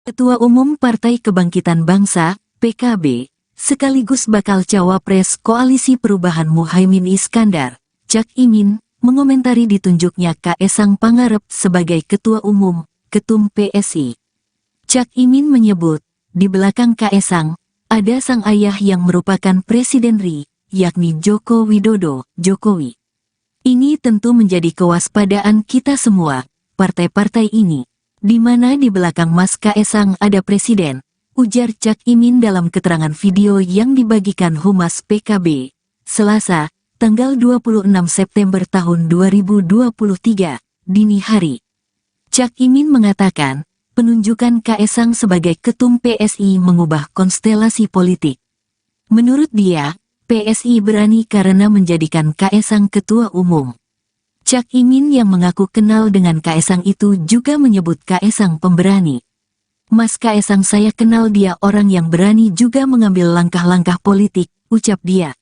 Ketua Umum Partai Kebangkitan Bangsa, PKB, sekaligus bakal cawapres Koalisi Perubahan Muhaimin Iskandar, Cak Imin, mengomentari ditunjuknya Kaesang Pangarep sebagai Ketua Umum, Ketum PSI. Cak Imin menyebut, di belakang Kaesang, ada sang ayah yang merupakan Presiden RI, yakni Joko Widodo, Jokowi. Ini tentu menjadi kewaspadaan kita semua, partai-partai ini. Di mana di belakang Mas Kaesang ada Presiden, ujar Cak Imin dalam keterangan video yang dibagikan Humas PKB, Selasa, tanggal 26 September tahun 2023, dini hari. Cak Imin mengatakan, penunjukan Kaesang sebagai Ketum PSI mengubah konstelasi politik. Menurut dia, PSI berani karena menjadikan Kaesang Ketua Umum. Cak Imin yang mengaku kenal dengan Kaesang itu juga menyebut Kaesang pemberani. Mas Kaesang saya kenal dia orang yang berani juga mengambil langkah-langkah politik, ucap dia.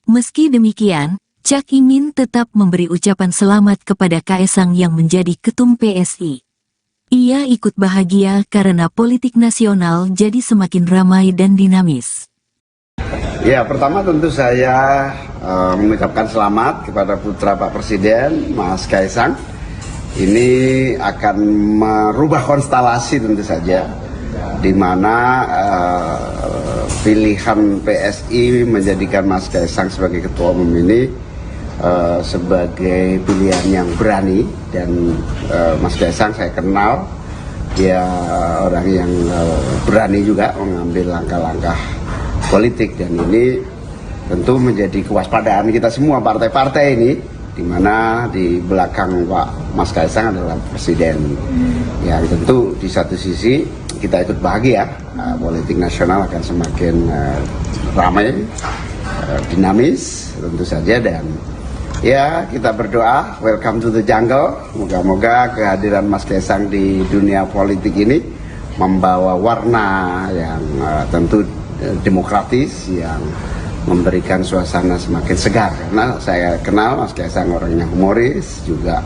Meski demikian, Cak Imin tetap memberi ucapan selamat kepada Kaesang yang menjadi Ketum PSI. Ia ikut bahagia karena politik nasional jadi semakin ramai dan dinamis. Ya, pertama tentu saya mengucapkan selamat kepada putra Pak Presiden, Mas Kaesang. Ini akan merubah konstelasi tentu saja, di mana pilihan PSI menjadikan Mas Kaesang sebagai Ketua Umum ini sebagai pilihan yang berani. Dan Mas Kaesang saya kenal, dia orang yang berani juga mengambil langkah-langkah politik, dan ini tentu menjadi kewaspadaan kita semua partai-partai ini, di mana di belakang Pak Mas Kaesang adalah Presiden. Yang tentu di satu sisi kita ikut bahagia, politik nasional akan semakin ramai, dinamis tentu saja, dan ya kita berdoa welcome to the jungle. Moga-moga kehadiran Mas Kaesang di dunia politik ini membawa warna yang tentu demokratis, yang memberikan suasana semakin segar. Karena saya kenal Mas Kaesang orangnya humoris, juga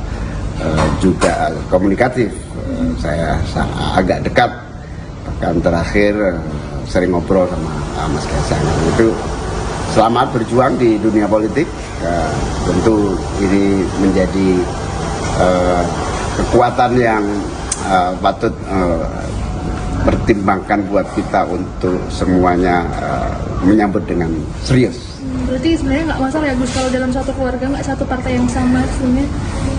komunikatif. Saya agak dekat, bahkan terakhir sering ngobrol sama Mas Kaesang. Itu selamat berjuang di dunia politik. Tentu ini menjadi kekuatan yang patut pertimbangkan buat kita untuk semuanya menyambut dengan serius. Berarti sebenarnya nggak masalah ya Gus kalau dalam satu keluarga nggak satu partai yang sama sebenarnya?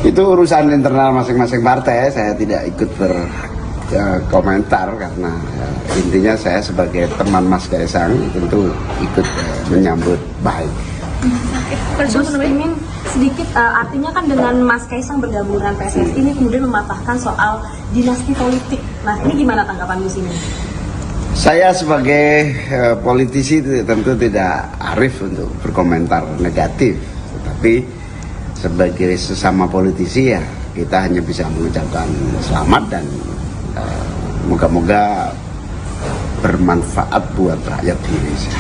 Itu urusan internal masing-masing partai, saya tidak ikut berkomentar karena intinya saya sebagai teman Mas Kaesang tentu ikut menyambut baik. Gus ingin sedikit, artinya kan dengan Mas Kaesang bergabung dengan PSSI ini kemudian mematahkan soal dinasti politik. Nah, ini gimana tanggapan Gus ini? Saya sebagai politisi tentu tidak arif untuk berkomentar negatif, tetapi sebagai sesama politisi ya kita hanya bisa mengucapkan selamat dan moga-moga bermanfaat buat rakyat Indonesia.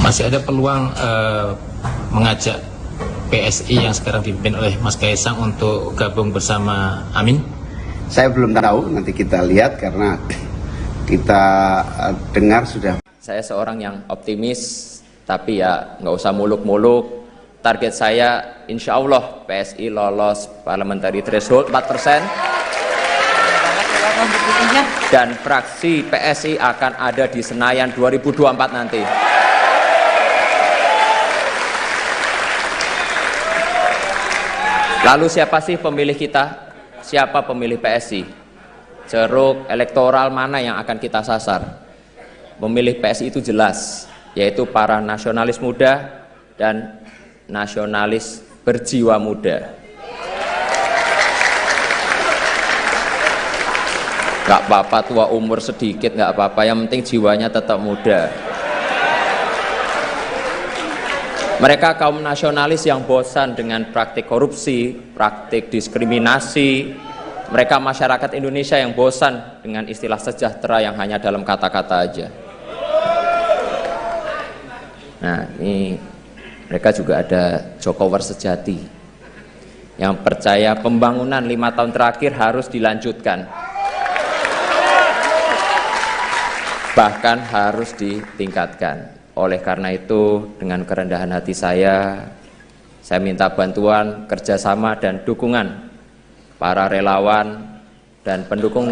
Masih ada peluang mengajak PSI yang sekarang dipimpin oleh Mas Kaesang untuk gabung bersama Amin? Saya belum tahu, nanti kita lihat karena kita dengar sudah. Saya seorang yang optimis, tapi ya nggak usah muluk-muluk. Target saya insya Allah PSI lolos parliamentary threshold 4%. Dan fraksi PSI akan ada di Senayan 2024 nanti. Lalu siapa sih pemilih kita? Siapa pemilih PSI? Ceruk elektoral mana yang akan kita sasar? Pemilih PSI itu jelas, yaitu para nasionalis muda dan nasionalis berjiwa muda. Gak apa-apa tua umur sedikit, gak apa-apa, yang penting jiwanya tetap muda. Mereka kaum nasionalis yang bosan dengan praktik korupsi, praktik diskriminasi. Mereka masyarakat Indonesia yang bosan dengan istilah sejahtera yang hanya dalam kata-kata aja. Nah, ini mereka juga ada Jokowers sejati yang percaya pembangunan 5 tahun terakhir harus dilanjutkan. bahkan harus ditingkatkan. Oleh karena itu, dengan kerendahan hati saya minta bantuan, kerjasama, dan dukungan para relawan dan pendukung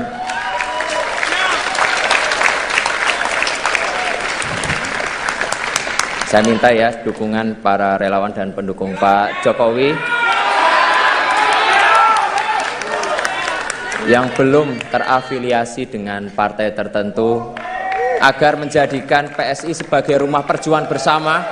saya minta ya dukungan para relawan dan pendukung Pak Jokowi yang belum terafiliasi dengan partai tertentu agar menjadikan PSI sebagai rumah perjuangan bersama,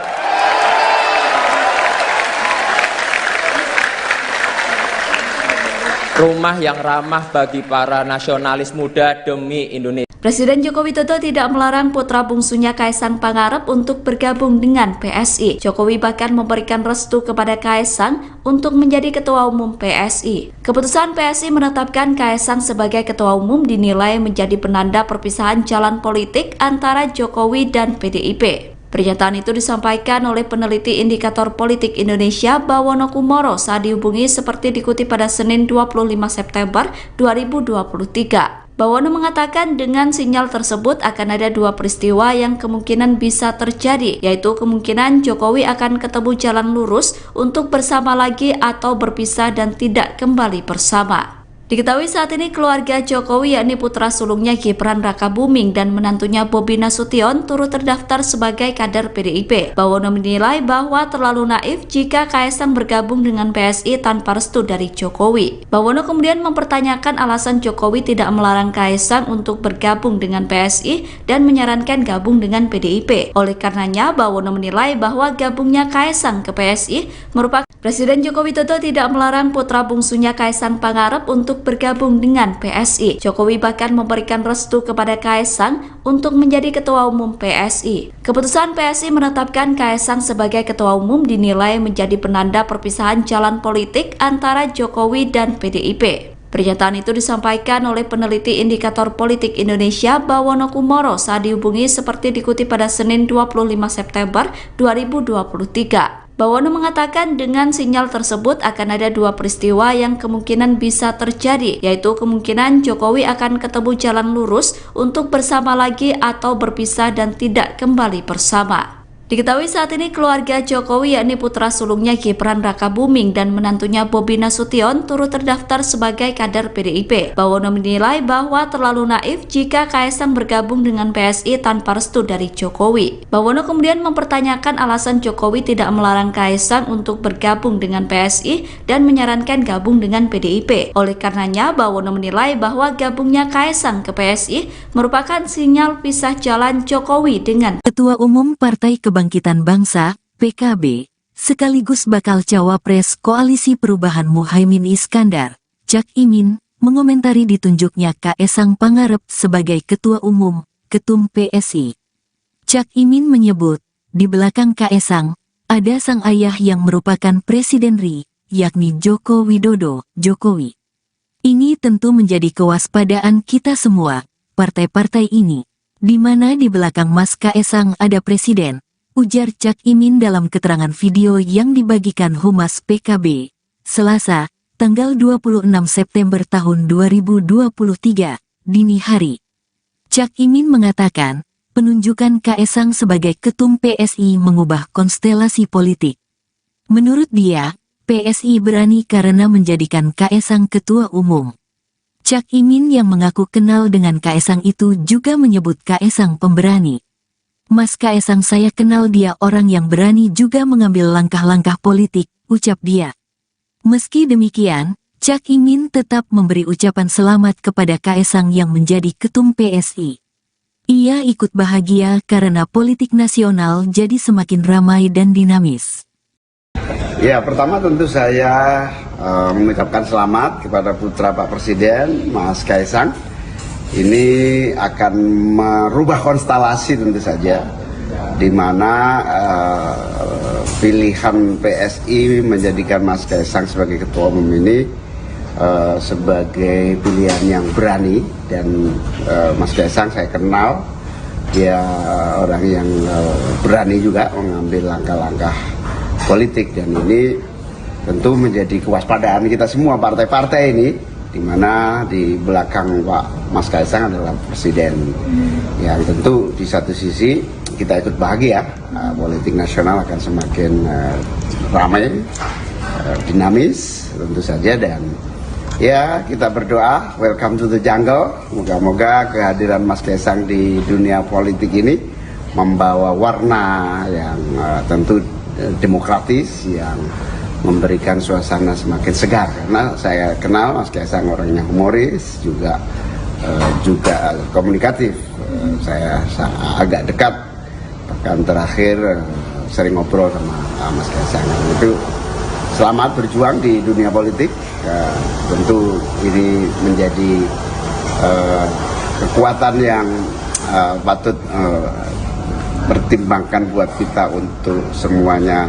rumah yang ramah bagi para nasionalis muda demi Indonesia. Presiden Joko Widodo tidak melarang putra bungsunya Kaesang Pangarep untuk bergabung dengan PSI. Jokowi bahkan memberikan restu kepada Kaesang untuk menjadi ketua umum PSI. Keputusan PSI menetapkan Kaesang sebagai ketua umum dinilai menjadi penanda perpisahan jalan politik antara Jokowi dan PDIP. Pernyataan itu disampaikan oleh peneliti Indikator Politik Indonesia Bawono Kumoro saat dihubungi seperti dikutip pada Senin 25 September 2023. Bawono mengatakan dengan sinyal tersebut akan ada dua peristiwa yang kemungkinan bisa terjadi, yaitu kemungkinan Jokowi akan ketemu jalan lurus untuk bersama lagi atau berpisah dan tidak kembali bersama. Diketahui saat ini keluarga Jokowi yakni putra sulungnya Gibran Rakabuming dan menantunya Bobi Nasution turut terdaftar sebagai kader PDIP. Bawono menilai bahwa terlalu naif jika Kaesang bergabung dengan PSI tanpa restu dari Jokowi. Bawono kemudian mempertanyakan alasan Jokowi tidak melarang Kaesang untuk bergabung dengan PSI dan menyarankan gabung dengan PDIP. Oleh karenanya, Bawono menilai bahwa gabungnya Kaesang ke PSI merupakan Presiden Joko Widodo tidak melarang putra bungsunya Kaesang Pangarep untuk bergabung dengan PSI. Jokowi bahkan memberikan restu kepada Kaesang untuk menjadi ketua umum PSI. Keputusan PSI menetapkan Kaesang sebagai ketua umum dinilai menjadi penanda perpisahan jalan politik antara Jokowi dan PDIP. Pernyataan itu disampaikan oleh peneliti Indikator Politik Indonesia Bawono Kumoro saat dihubungi seperti dikutip pada Senin 25 September 2023. Bawono mengatakan dengan sinyal tersebut akan ada dua peristiwa yang kemungkinan bisa terjadi, yaitu kemungkinan Jokowi akan ketemu jalan lurus untuk bersama lagi atau berpisah dan tidak kembali bersama. Diketahui saat ini keluarga Jokowi yakni putra sulungnya Gibran Rakabuming dan menantunya Bobi Nasution turut terdaftar sebagai kader PDIP. Bawono menilai bahwa terlalu naif jika Kaesang bergabung dengan PSI tanpa restu dari Jokowi. Bawono kemudian mempertanyakan alasan Jokowi tidak melarang Kaesang untuk bergabung dengan PSI dan menyarankan gabung dengan PDIP. Oleh karenanya, Bawono menilai bahwa gabungnya Kaesang ke PSI merupakan sinyal pisah jalan Jokowi dengan Ketua Umum Partai Kebangkitan Bangsa, PKB, sekaligus bakal cawapres Koalisi Perubahan Muhaimin Iskandar, Cak Imin, mengomentari ditunjuknya Kaesang Pangarep sebagai Ketua Umum, Ketum PSI. Cak Imin menyebut, di belakang Kaesang, ada sang ayah yang merupakan Presiden RI, yakni Joko Widodo, Jokowi. Ini tentu menjadi kewaspadaan kita semua, partai-partai ini, di mana di belakang Mas Kaesang ada Presiden, ujar Cak Imin dalam keterangan video yang dibagikan Humas PKB, Selasa, tanggal 26 September tahun 2023, dini hari. Cak Imin mengatakan, penunjukan Kaesang sebagai Ketum PSI mengubah konstelasi politik. Menurut dia, PSI berani karena menjadikan Kaesang Ketua Umum. Cak Imin yang mengaku kenal dengan Kaesang itu juga menyebut Kaesang pemberani. Mas Kaesang saya kenal dia orang yang berani juga mengambil langkah-langkah politik, ucap dia. Meski demikian, Cak Imin tetap memberi ucapan selamat kepada Kaesang yang menjadi Ketum PSI. Ia ikut bahagia karena politik nasional jadi semakin ramai dan dinamis. Ya, pertama tentu saya mengucapkan selamat kepada putra Pak Presiden, Mas Kaesang. Ini akan merubah konstelasi tentu saja, di mana pilihan PSI menjadikan Mas Kaesang sebagai Ketua Umum ini sebagai pilihan yang berani. Dan Mas Kaesang saya kenal, dia orang yang berani juga mengambil langkah-langkah politik, dan ini tentu menjadi kewaspadaan kita semua partai-partai ini, di mana di belakang Pak Mas Kaesang adalah Presiden. yang tentu di satu sisi kita ikut bahagia, politik nasional akan semakin ramai, dinamis tentu saja, dan ya kita berdoa welcome to the jungle. Moga-moga kehadiran Mas Kaisang di dunia politik ini membawa warna yang tentu demokratis, yang memberikan suasana semakin segar, karena saya kenal Mas Kaisang orangnya humoris, juga komunikatif. Saya agak dekat, bahkan terakhir sering ngobrol sama Mas Kaisang. Itu selamat berjuang di dunia politik. Tentu ini menjadi kekuatan yang patut pertimbangkan buat kita untuk semuanya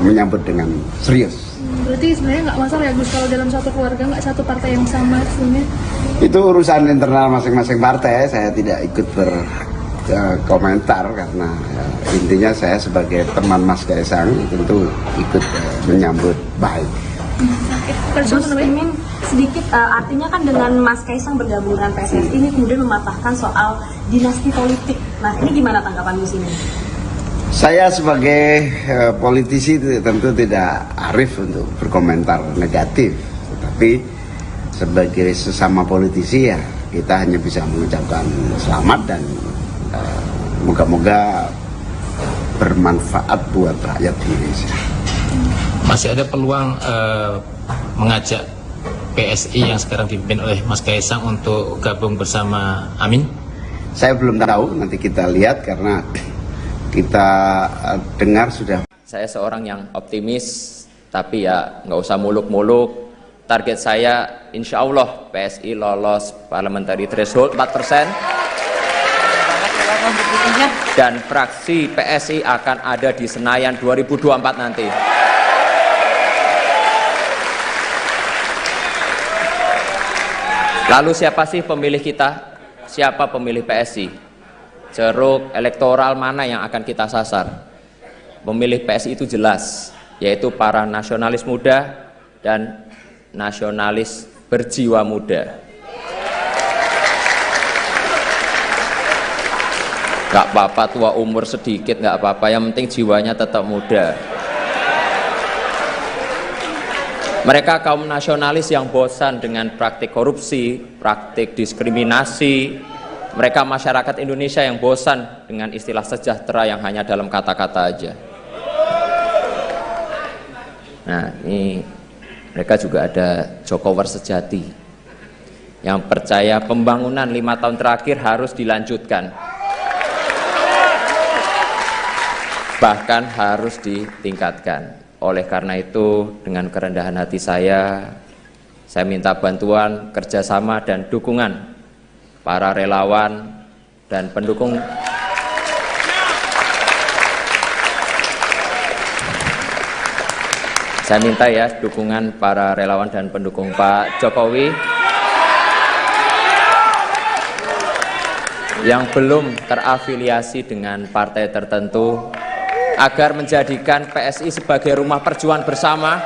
menyambut dengan serius. Berarti sebenarnya nggak masalah ya Gus kalau dalam satu keluarga nggak satu partai yang sama sebenarnya? Itu urusan internal masing-masing partai, saya tidak ikut berkomentar karena intinya saya sebagai teman Mas Kaisang tentu ikut menyambut baik. Gus Imin sedikit, artinya kan dengan Mas Kaisang bergabung dengan PSSI ini kemudian mematahkan soal dinasti politik. Nah, ini gimana tanggapan Gus Imin? Saya sebagai politisi tentu tidak arif untuk berkomentar negatif, tetapi sebagai sesama politisi ya kita hanya bisa mengucapkan selamat dan moga-moga bermanfaat buat rakyat Indonesia. Masih ada peluang mengajak PSI yang sekarang dipimpin oleh Mas Kaisang untuk gabung bersama Amin? Saya belum tahu, nanti kita lihat karena kita dengar sudah. Saya seorang yang optimis, tapi ya nggak usah muluk-muluk. Target saya insya Allah PSI lolos parliamentary threshold 4%. Dan fraksi PSI akan ada di Senayan 2024 nanti. Lalu siapa sih pemilih kita? Siapa pemilih PSI? Ceruk elektoral mana yang akan kita sasar? Pemilih PSI itu jelas, yaitu para nasionalis muda dan nasionalis berjiwa muda. Gak apa-apa tua umur sedikit, gak apa-apa, yang penting jiwanya tetap muda. Mereka kaum nasionalis yang bosan dengan praktik korupsi, praktik diskriminasi. Mereka masyarakat Indonesia yang bosan dengan istilah sejahtera yang hanya dalam kata-kata aja. Nah, ini mereka juga ada Jokowers sejati yang percaya pembangunan 5 tahun terakhir harus dilanjutkan, bahkan harus ditingkatkan. Oleh karena itu, dengan kerendahan hati saya minta bantuan, kerjasama, dan dukungan para relawan dan pendukung saya minta ya dukungan para relawan dan pendukung Pak Jokowi yang belum terafiliasi dengan partai tertentu, agar menjadikan PSI sebagai rumah perjuangan bersama,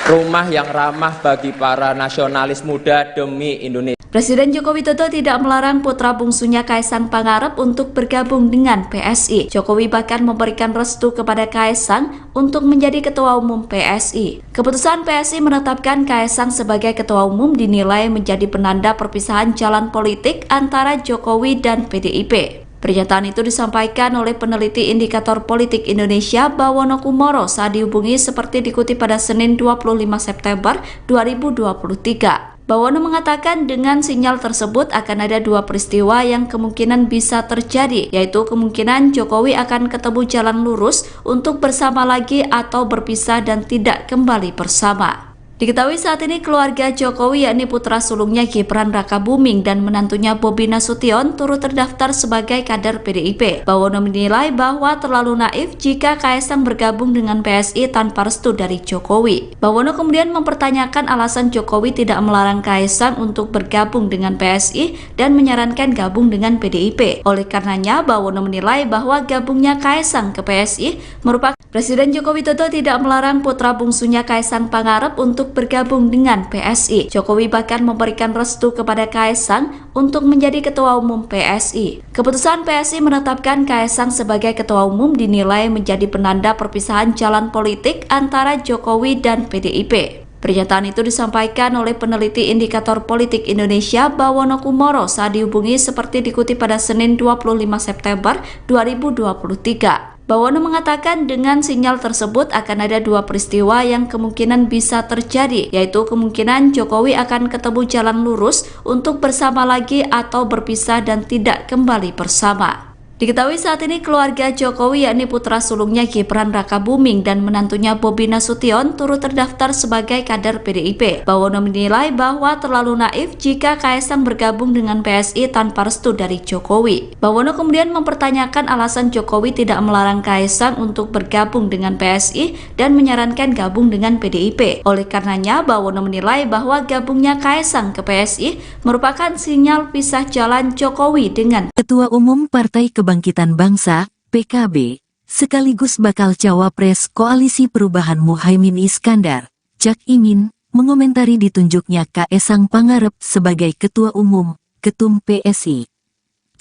rumah yang ramah bagi para nasionalis muda demi Indonesia. Presiden Joko Widodo tidak melarang putra bungsunya Kaisang Pangarep untuk bergabung dengan PSI. Jokowi bahkan memberikan restu kepada Kaisang untuk menjadi ketua umum PSI. Keputusan PSI menetapkan Kaisang sebagai ketua umum dinilai menjadi penanda perpisahan jalan politik antara Jokowi dan PDIP. Pernyataan itu disampaikan oleh peneliti indikator politik Indonesia Bawono Kumoro saat dihubungi seperti dikutip pada Senin 25 September 2023. Bawono mengatakan dengan sinyal tersebut akan ada dua peristiwa yang kemungkinan bisa terjadi, yaitu kemungkinan Jokowi akan ketemu jalan lurus untuk bersama lagi atau berpisah dan tidak kembali bersama. Diketahui saat ini keluarga Jokowi yakni putra sulungnya Gibran Rakabuming dan menantunya Bobi Nasution turut terdaftar sebagai kader PDIP. Bawono menilai bahwa terlalu naif jika Kaisang bergabung dengan PSI tanpa restu dari Jokowi. Bawono kemudian mempertanyakan alasan Jokowi tidak melarang Kaisang untuk bergabung dengan PSI dan menyarankan gabung dengan PDIP. Oleh karenanya, Bawono menilai bahwa gabungnya Kaisang ke PSI merupakan Presiden Joko Widodo tidak melarang putra bungsunya Kaisang Pangarep untuk untuk bergabung dengan PSI. Jokowi bahkan memberikan restu kepada Kaesang untuk menjadi Ketua Umum PSI. Keputusan PSI menetapkan Kaesang sebagai Ketua Umum dinilai menjadi penanda perpisahan jalan politik antara Jokowi dan PDIP. Pernyataan itu disampaikan oleh peneliti Indikator Politik Indonesia Bawono Kumoro saat dihubungi seperti dikutip pada Senin 25 September 2023. Bawono mengatakan dengan sinyal tersebut akan ada dua peristiwa yang kemungkinan bisa terjadi, yaitu kemungkinan Jokowi akan ketemu jalan lurus untuk bersama lagi atau berpisah dan tidak kembali bersama. Diketahui saat ini keluarga Jokowi yakni putra sulungnya Gibran Rakabuming dan menantunya Bobi Nasution turut terdaftar sebagai kader PDIP. Bawono menilai bahwa terlalu naif jika Kaesang bergabung dengan PSI tanpa restu dari Jokowi. Bawono kemudian mempertanyakan alasan Jokowi tidak melarang Kaesang untuk bergabung dengan PSI dan menyarankan gabung dengan PDIP. Oleh karenanya, Bawono menilai bahwa gabungnya Kaesang ke PSI merupakan sinyal pisah jalan Jokowi dengan Ketua Umum Partai Kebangkitan Bangsa, PKB, sekaligus bakal cawapres Koalisi Perubahan Muhaimin Iskandar, Cak Imin, mengomentari ditunjuknya Kaesang Pangarep sebagai Ketua Umum, Ketum PSI.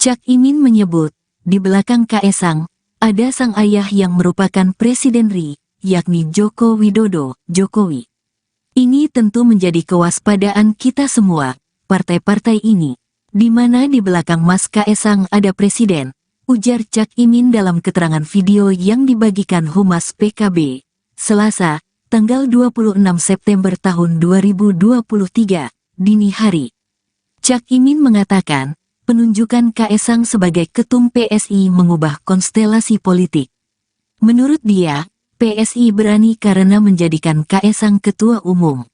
Cak Imin menyebut, di belakang Kaesang, ada sang ayah yang merupakan Presiden RI, yakni Joko Widodo, Jokowi. Ini tentu menjadi kewaspadaan kita semua, partai-partai ini, di mana di belakang Mas Kaesang ada Presiden, ujar Cak Imin dalam keterangan video yang dibagikan Humas PKB, Selasa, tanggal 26 September tahun 2023, dini hari. Cak Imin mengatakan, penunjukan Kaesang sebagai Ketum PSI mengubah konstelasi politik. Menurut dia, PSI berani karena menjadikan Kaesang Ketua Umum.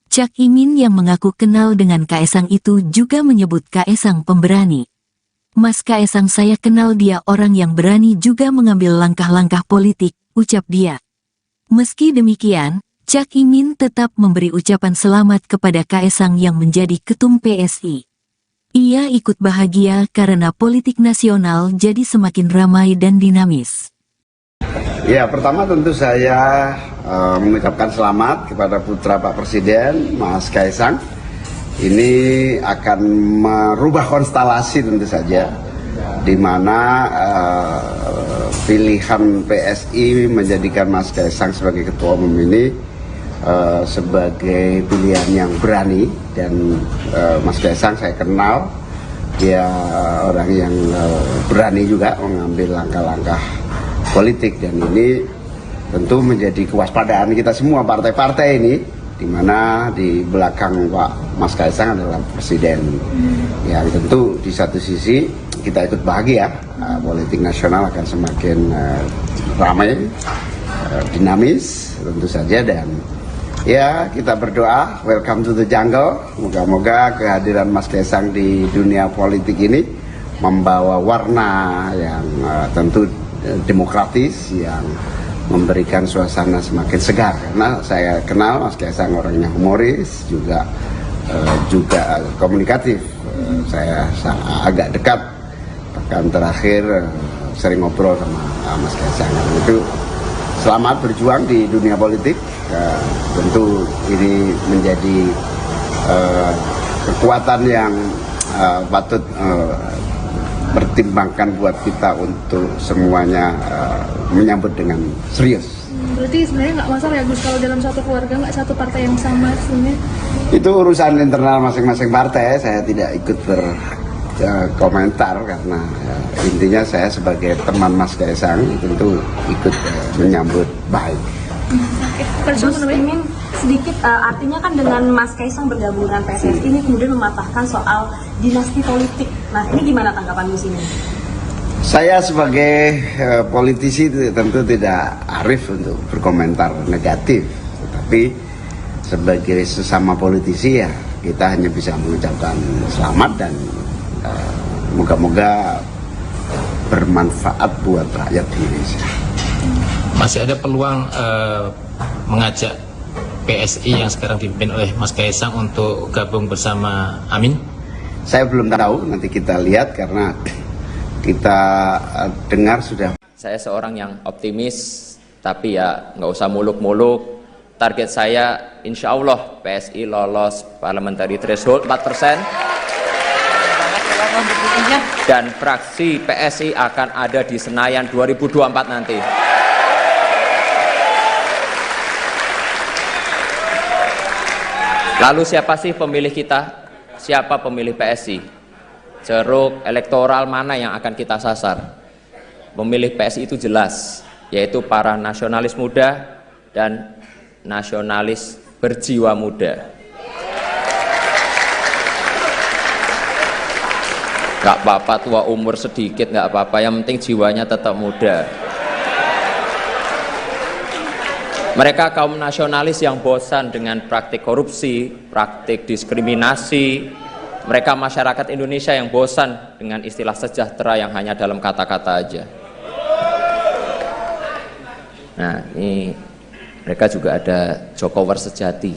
Cak Imin yang mengaku kenal dengan Kaesang itu juga menyebut Kaesang pemberani. Mas Kaesang saya kenal dia orang yang berani juga mengambil langkah-langkah politik, ucap dia. Meski demikian, Cak Imin tetap memberi ucapan selamat kepada Kaesang yang menjadi Ketum PSI. Ia ikut bahagia karena politik nasional jadi semakin ramai dan dinamis. Ya, pertama tentu saya mengucapkan selamat kepada putra Pak Presiden, Mas Kaesang. Ini akan merubah konstelasi tentu saja, di mana pilihan PSI menjadikan Mas Kaesang sebagai Ketua Umum ini sebagai pilihan yang berani. Dan Mas Kaesang saya kenal, dia orang yang berani juga mengambil langkah-langkah politik, dan ini tentu menjadi kewaspadaan kita semua partai-partai ini, di mana di belakang Pak Mas Kaesang adalah Presiden, yang tentu di satu sisi kita ikut bahagia, politik nasional akan semakin ramai, dinamis tentu saja, dan ya kita berdoa welcome to the jungle. Moga-moga kehadiran Mas Kaesang di dunia politik ini membawa warna yang tentu demokratis, yang memberikan suasana semakin segar. Karena saya kenal Mas Kaesang orangnya humoris, juga komunikatif. Saya agak dekat, bahkan terakhir sering ngobrol sama Mas Kaesang. Itu selamat berjuang di dunia politik. Tentu ini menjadi kekuatan yang patut pertimbangkan buat kita untuk semuanya menyambut dengan serius. Berarti sebenarnya nggak masalah ya Gus kalau dalam satu keluarga nggak satu partai yang sama sebenarnya? Itu urusan internal masing-masing partai, saya tidak ikut berkomentar karena intinya saya sebagai teman Mas Kaesang tentu ikut menyambut baik. Gus Imin sedikit artinya kan dengan Mas Kaesang bergabung dengan PSSI ini kemudian mematahkan soal dinasti politik. Nah, ini gimana tanggapan Gus Imin? Saya sebagai politisi tentu tidak arif untuk berkomentar negatif, tetapi sebagai sesama politisi ya kita hanya bisa mengucapkan selamat dan moga-moga bermanfaat buat rakyat Indonesia. Masih ada peluang mengajak PSI yang sekarang dipimpin oleh Mas Kaesang untuk gabung bersama Amin? Saya belum tahu, nanti kita lihat karena kita dengar sudah. Saya seorang yang optimis, tapi ya nggak usah muluk-muluk, target saya insya Allah PSI lolos parliamentary threshold 4%, dan fraksi PSI akan ada di Senayan 2024 nanti. Lalu siapa sih pemilih kita? Siapa pemilih PSI? Ceruk elektoral mana yang akan kita sasar? Pemilih PSI itu jelas, yaitu para nasionalis muda dan nasionalis berjiwa muda. Gak apa-apa tua umur sedikit, gak apa-apa, yang penting jiwanya tetap muda. Mereka kaum nasionalis yang bosan dengan praktik korupsi, praktik diskriminasi. Mereka masyarakat Indonesia yang bosan dengan istilah sejahtera yang hanya dalam kata-kata aja. Nah, ini mereka juga ada Jokowers sejati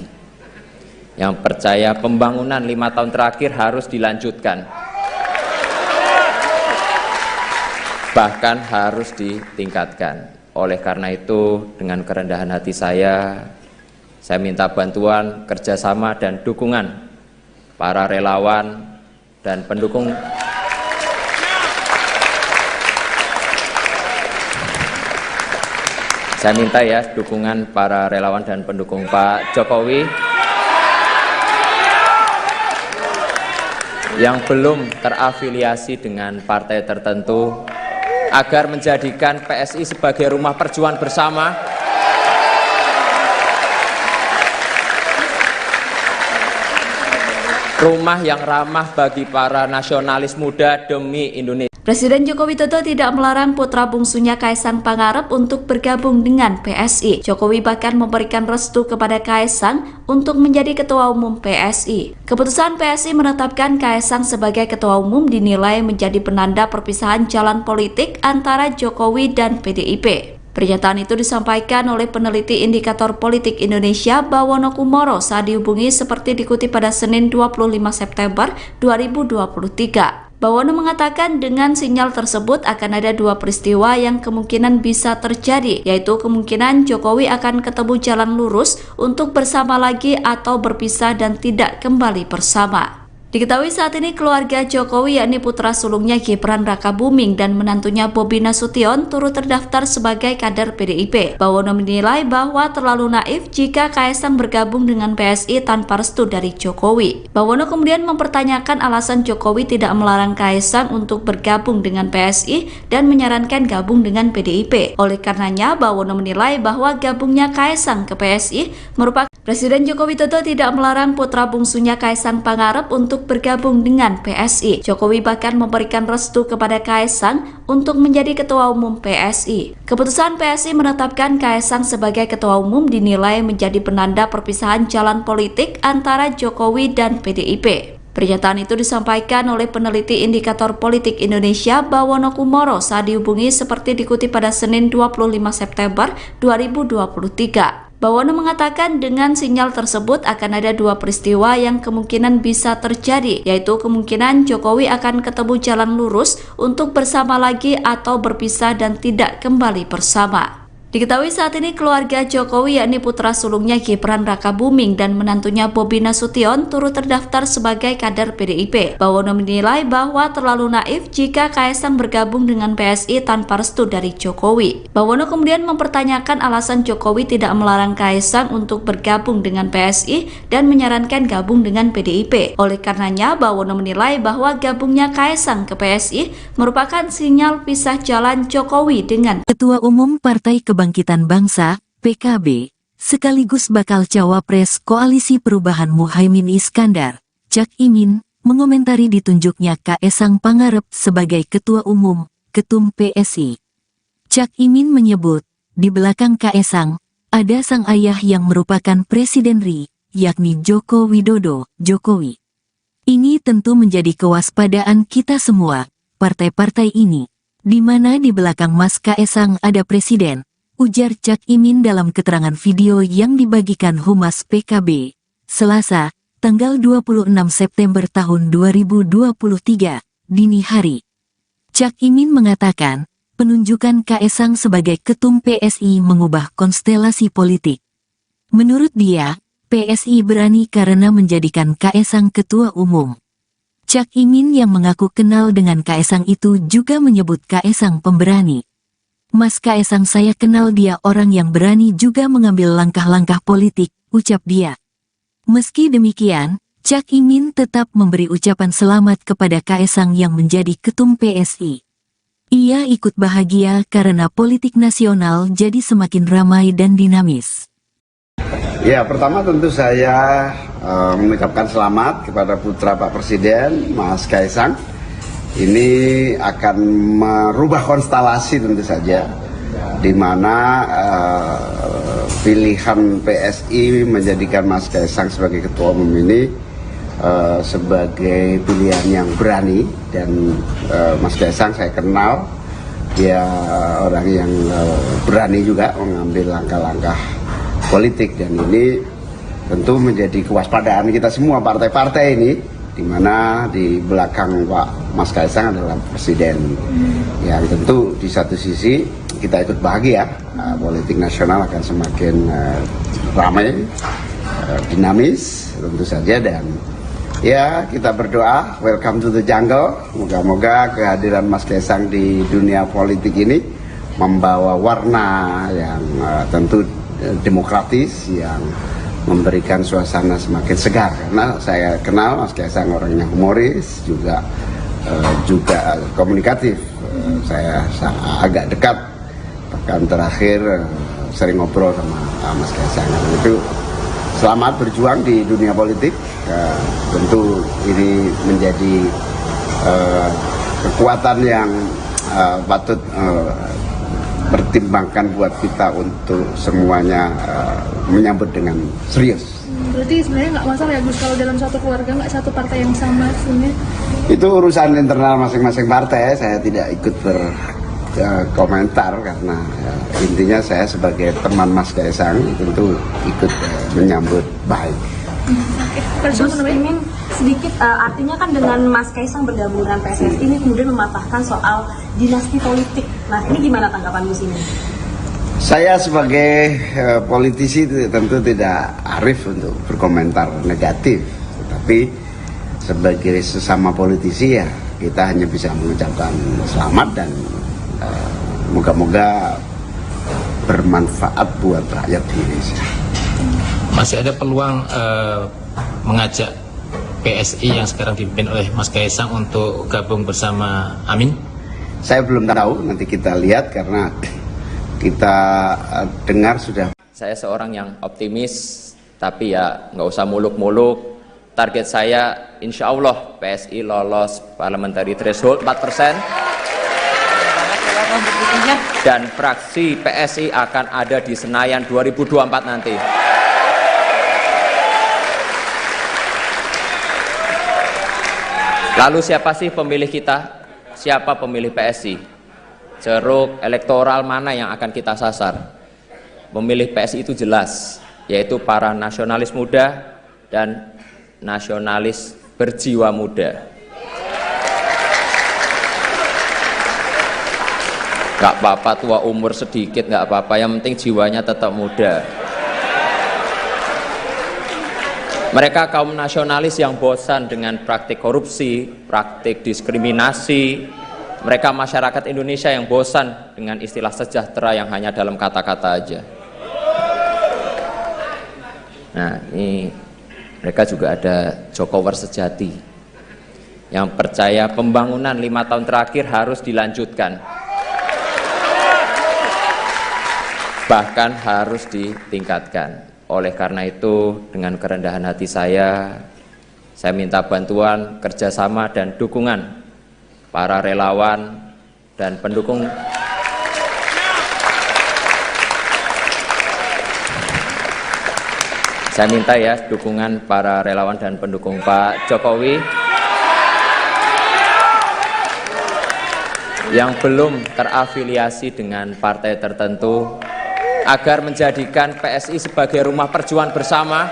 yang percaya pembangunan 5 tahun terakhir harus dilanjutkan, bahkan harus ditingkatkan. Oleh karena itu, dengan kerendahan hati saya minta bantuan, kerjasama, dan dukungan para relawan dan pendukung saya minta ya dukungan para relawan dan pendukung Pak Jokowi yang belum terafiliasi dengan partai tertentu agar menjadikan PSI sebagai rumah perjuangan bersama, rumah yang ramah bagi para nasionalis muda demi Indonesia. Presiden Joko Widodo tidak melarang putra bungsunya Kaesang Pangarep untuk bergabung dengan PSI. Jokowi bahkan memberikan restu kepada Kaesang untuk menjadi ketua umum PSI. Keputusan PSI menetapkan Kaesang sebagai ketua umum dinilai menjadi penanda perpisahan jalan politik antara Jokowi dan PDIP. Pernyataan itu disampaikan oleh peneliti Indikator Politik Indonesia Bawono Kumoro saat dihubungi seperti dikutip pada Senin 25 September 2023. Bawono mengatakan dengan sinyal tersebut akan ada 2 peristiwa yang kemungkinan bisa terjadi, yaitu kemungkinan Jokowi akan ketemu jalan lurus untuk bersama lagi atau berpisah dan tidak kembali bersama. Diketahui saat ini keluarga Jokowi yakni putra sulungnya Gibran Rakabuming dan menantunya Bobi Nasution turut terdaftar sebagai kader PDIP. Bawono menilai bahwa terlalu naif jika Kaesang bergabung dengan PSI tanpa restu dari Jokowi. Bawono kemudian mempertanyakan alasan Jokowi tidak melarang Kaesang untuk bergabung dengan PSI dan menyarankan gabung dengan PDIP. Oleh karenanya, Bawono menilai bahwa gabungnya Kaesang ke PSI merupakan Presiden Joko Widodo tidak melarang putra bungsunya Kaesang Pangarep untuk bergabung dengan PSI. Jokowi bahkan memberikan restu kepada Kaesang untuk menjadi ketua umum PSI. Keputusan PSI menetapkan Kaesang sebagai ketua umum dinilai menjadi penanda perpisahan jalan politik antara Jokowi dan PDIP. Pernyataan itu disampaikan oleh peneliti Indikator Politik Indonesia Bawono Kumoro saat dihubungi seperti dikutip pada Senin 25 September 2023. Bawono mengatakan dengan sinyal tersebut akan ada 2 peristiwa yang kemungkinan bisa terjadi, yaitu kemungkinan Jokowi akan ketemu jalan lurus untuk bersama lagi atau berpisah dan tidak kembali bersama. Diketahui saat ini keluarga Jokowi yakni putra sulungnya Gibran Rakabuming dan menantunya Bobi Nasution turut terdaftar sebagai kader PDIP. Bawono menilai bahwa terlalu naif jika Kaesang bergabung dengan PSI tanpa restu dari Jokowi. Bawono kemudian mempertanyakan alasan Jokowi tidak melarang Kaesang untuk bergabung dengan PSI dan menyarankan gabung dengan PDIP. Oleh karenanya, Bawono menilai bahwa gabungnya Kaesang ke PSI merupakan sinyal pisah jalan Jokowi dengan Ketua Umum Partai Kebangkitan Bangsa, PKB, sekaligus bakal cawapres Koalisi Perubahan Muhaimin Iskandar, Cak Imin, mengomentari ditunjuknya Kaesang Pangarep sebagai Ketua Umum, Ketum PSI. Cak Imin menyebut, di belakang Kaesang, ada sang ayah yang merupakan Presiden RI, yakni Joko Widodo, Jokowi. Ini tentu menjadi kewaspadaan kita semua, partai-partai ini, di mana di belakang Mas Kaesang ada Presiden, ujar Cak Imin dalam keterangan video yang dibagikan Humas PKB, Selasa, tanggal 26 September tahun 2023, dini hari. Cak Imin mengatakan, penunjukan Kaesang sebagai Ketum PSI mengubah konstelasi politik. Menurut dia, PSI berani karena menjadikan Kaesang ketua umum. Cak Imin yang mengaku kenal dengan Kaesang itu juga menyebut Kaesang pemberani. Mas Kaesang, saya kenal dia orang yang berani juga mengambil langkah-langkah politik, ucap dia. Meski demikian, Cak Imin tetap memberi ucapan selamat kepada Kaesang yang menjadi ketum PSI. Ia ikut bahagia karena politik nasional jadi semakin ramai dan dinamis. Ya, pertama tentu saya mengucapkan selamat kepada putra Pak Presiden, Mas Kaesang. Ini akan merubah konstelasi tentu saja, di mana pilihan PSI menjadikan Mas Kaesang sebagai ketua umum ini sebagai pilihan yang berani. Dan Mas Kaesang saya kenal, dia orang yang berani juga mengambil langkah-langkah politik, dan ini tentu menjadi kewaspadaan kita semua partai-partai ini, di mana di belakang Pak Mas Kaesang adalah presiden yang tentu di satu sisi kita ikut bahagia, politik nasional akan semakin ramai, dinamis tentu saja, dan ya kita berdoa welcome to the jungle. Moga-moga kehadiran Mas Kaesang di dunia politik ini membawa warna yang tentu demokratis, yang memberikan suasana semakin segar. Karena saya kenal Mas Kaesang orangnya humoris, juga komunikatif. Saya agak dekat, bahkan terakhir sering ngobrol sama Mas Kaesang. Itu selamat berjuang di dunia politik. Tentu ini menjadi kekuatan yang patut pertimbangkan buat kita untuk semuanya menyambut dengan serius. Berarti sebenarnya nggak masalah ya Gus kalau dalam satu keluarga nggak satu partai yang sama sebenarnya? Itu urusan internal masing-masing partai, saya tidak ikut berkomentar karena intinya saya sebagai teman Mas Kaesang tentu ikut menyambut baik. Gus Imin sedikit artinya kan dengan Mas Kaesang bergabung dengan PSSI ini kemudian mematahkan soal dinasti politik. Nah, ini gimana tanggapan Gus Imin? Saya sebagai politisi tentu tidak arif untuk berkomentar negatif, tetapi sebagai sesama politisi ya kita hanya bisa mengucapkan selamat dan moga-moga bermanfaat buat rakyat Indonesia. Masih ada peluang mengajak PSI yang sekarang dipimpin oleh Mas Kaesang untuk gabung bersama Amin? Saya belum tahu, nanti kita lihat karena kita dengar sudah. Saya seorang yang optimis, tapi ya nggak usah muluk-muluk. Target saya insya Allah PSI lolos parliamentary threshold 4%. Dan fraksi PSI akan ada di Senayan 2024 nanti. Lalu siapa sih pemilih kita? Siapa pemilih PSI? Ceruk elektoral mana yang akan kita sasar? Pemilih PSI itu jelas, yaitu para nasionalis muda dan nasionalis berjiwa muda. Gak apa-apa tua umur sedikit, gak apa-apa, yang penting jiwanya tetap muda. Mereka kaum nasionalis yang bosan dengan praktik korupsi, praktik diskriminasi. Mereka masyarakat Indonesia yang bosan dengan istilah sejahtera yang hanya dalam kata-kata aja. Nah, ini mereka juga ada Jokowers sejati yang percaya pembangunan 5 tahun terakhir harus dilanjutkan, bahkan harus ditingkatkan. Oleh karena itu, dengan kerendahan hati saya minta bantuan, kerjasama, dan dukungan para relawan dan pendukung saya minta ya dukungan para relawan dan pendukung Pak Jokowi yang belum terafiliasi dengan partai tertentu, agar menjadikan PSI sebagai rumah perjuangan bersama,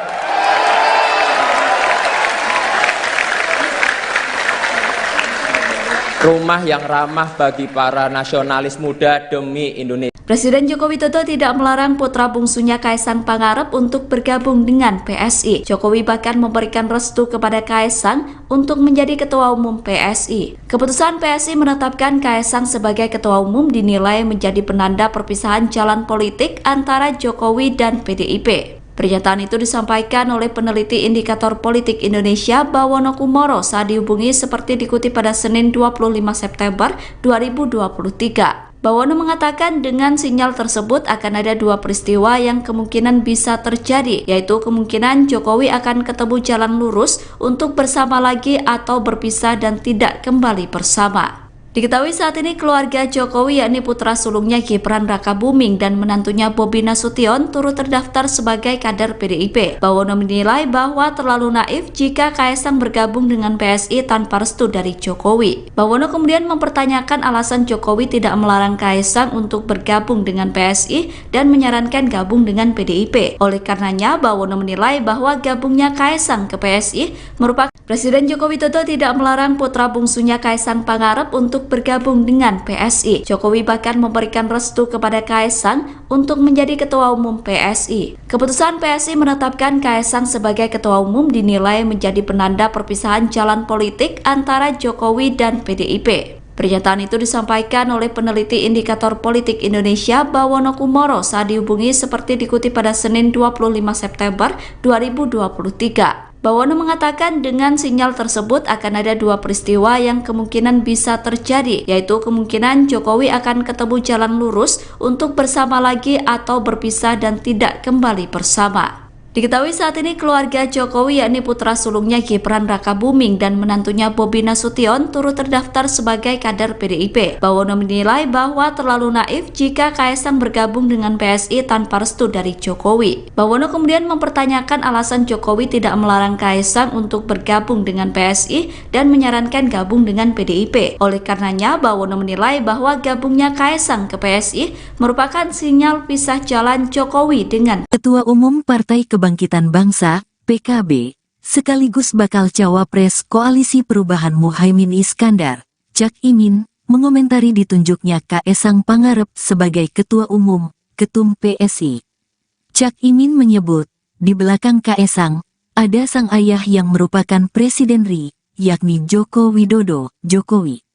rumah yang ramah bagi para nasionalis muda demi Indonesia. Presiden Joko Widodo tidak melarang putra bungsunya Kaesang Pangarep untuk bergabung dengan PSI. Jokowi bahkan memberikan restu kepada Kaesang untuk menjadi ketua umum PSI. Keputusan PSI menetapkan Kaesang sebagai ketua umum dinilai menjadi penanda perpisahan jalan politik antara Jokowi dan PDIP. Pernyataan itu disampaikan oleh peneliti Indikator Politik Indonesia Bawono Kumoro saat dihubungi seperti dikutip pada Senin 25 September 2023. Bawono mengatakan dengan sinyal tersebut akan ada dua peristiwa yang kemungkinan bisa terjadi, yaitu kemungkinan Jokowi akan ketemu jalan lurus untuk bersama lagi atau berpisah dan tidak kembali bersama. Diketahui saat ini keluarga Jokowi yakni putra sulungnya Gibran Rakabuming dan menantunya Bobi Nasution turut terdaftar sebagai kader PDIP. Bawono menilai bahwa terlalu naif jika Kaesang bergabung dengan PSI tanpa restu dari Jokowi. Bawono kemudian mempertanyakan alasan Jokowi tidak melarang Kaesang untuk bergabung dengan PSI dan menyarankan gabung dengan PDIP. Oleh karenanya, Bawono menilai bahwa gabungnya Kaesang ke PSI merupakan Presiden Joko Widodo tidak melarang putra bungsunya Kaesang Pangarep untuk bergabung dengan PSI. Jokowi bahkan memberikan restu kepada Kaesang untuk menjadi ketua umum PSI. Keputusan PSI menetapkan Kaesang sebagai ketua umum dinilai menjadi penanda perpisahan jalan politik antara Jokowi dan PDIP. Pernyataan itu disampaikan oleh peneliti Indikator Politik Indonesia Bawono Kumoro saat dihubungi seperti dikutip pada Senin 25 September 2023. Bawono mengatakan dengan sinyal tersebut akan ada dua peristiwa yang kemungkinan bisa terjadi, yaitu kemungkinan Jokowi akan ketemu jalan lurus untuk bersama lagi atau berpisah dan tidak kembali bersama. Diketahui saat ini keluarga Jokowi yakni putra sulungnya Gibran Rakabuming dan menantunya Bobi Nasution turut terdaftar sebagai kader PDIP. Bawono menilai bahwa terlalu naif jika Kaesang bergabung dengan PSI tanpa restu dari Jokowi. Bawono kemudian mempertanyakan alasan Jokowi tidak melarang Kaesang untuk bergabung dengan PSI dan menyarankan gabung dengan PDIP. Oleh karenanya, Bawono menilai bahwa gabungnya Kaesang ke PSI merupakan sinyal pisah jalan Jokowi dengan Ketua Umum Partai Kebangkitan Bangsa, PKB, sekaligus bakal cawapres Koalisi Perubahan Muhaimin Iskandar, Cak Imin, mengomentari ditunjuknya Kaesang Pangarep sebagai Ketua Umum, Ketum PSI. Cak Imin menyebut, di belakang Kaesang, ada sang ayah yang merupakan Presiden RI, yakni Joko Widodo, Jokowi.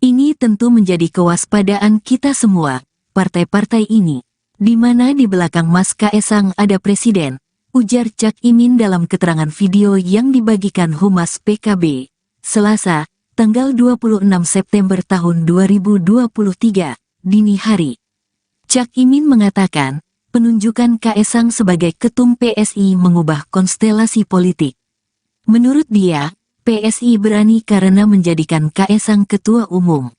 Ini tentu menjadi kewaspadaan kita semua, partai-partai ini, di mana di belakang Mas Kaesang ada Presiden, ujar Cak Imin dalam keterangan video yang dibagikan Humas PKB, Selasa, tanggal 26 September tahun 2023, dini hari. Cak Imin mengatakan, penunjukan Kaesang sebagai Ketum PSI mengubah konstelasi politik. Menurut dia, PSI berani karena menjadikan Kaesang Ketua Umum.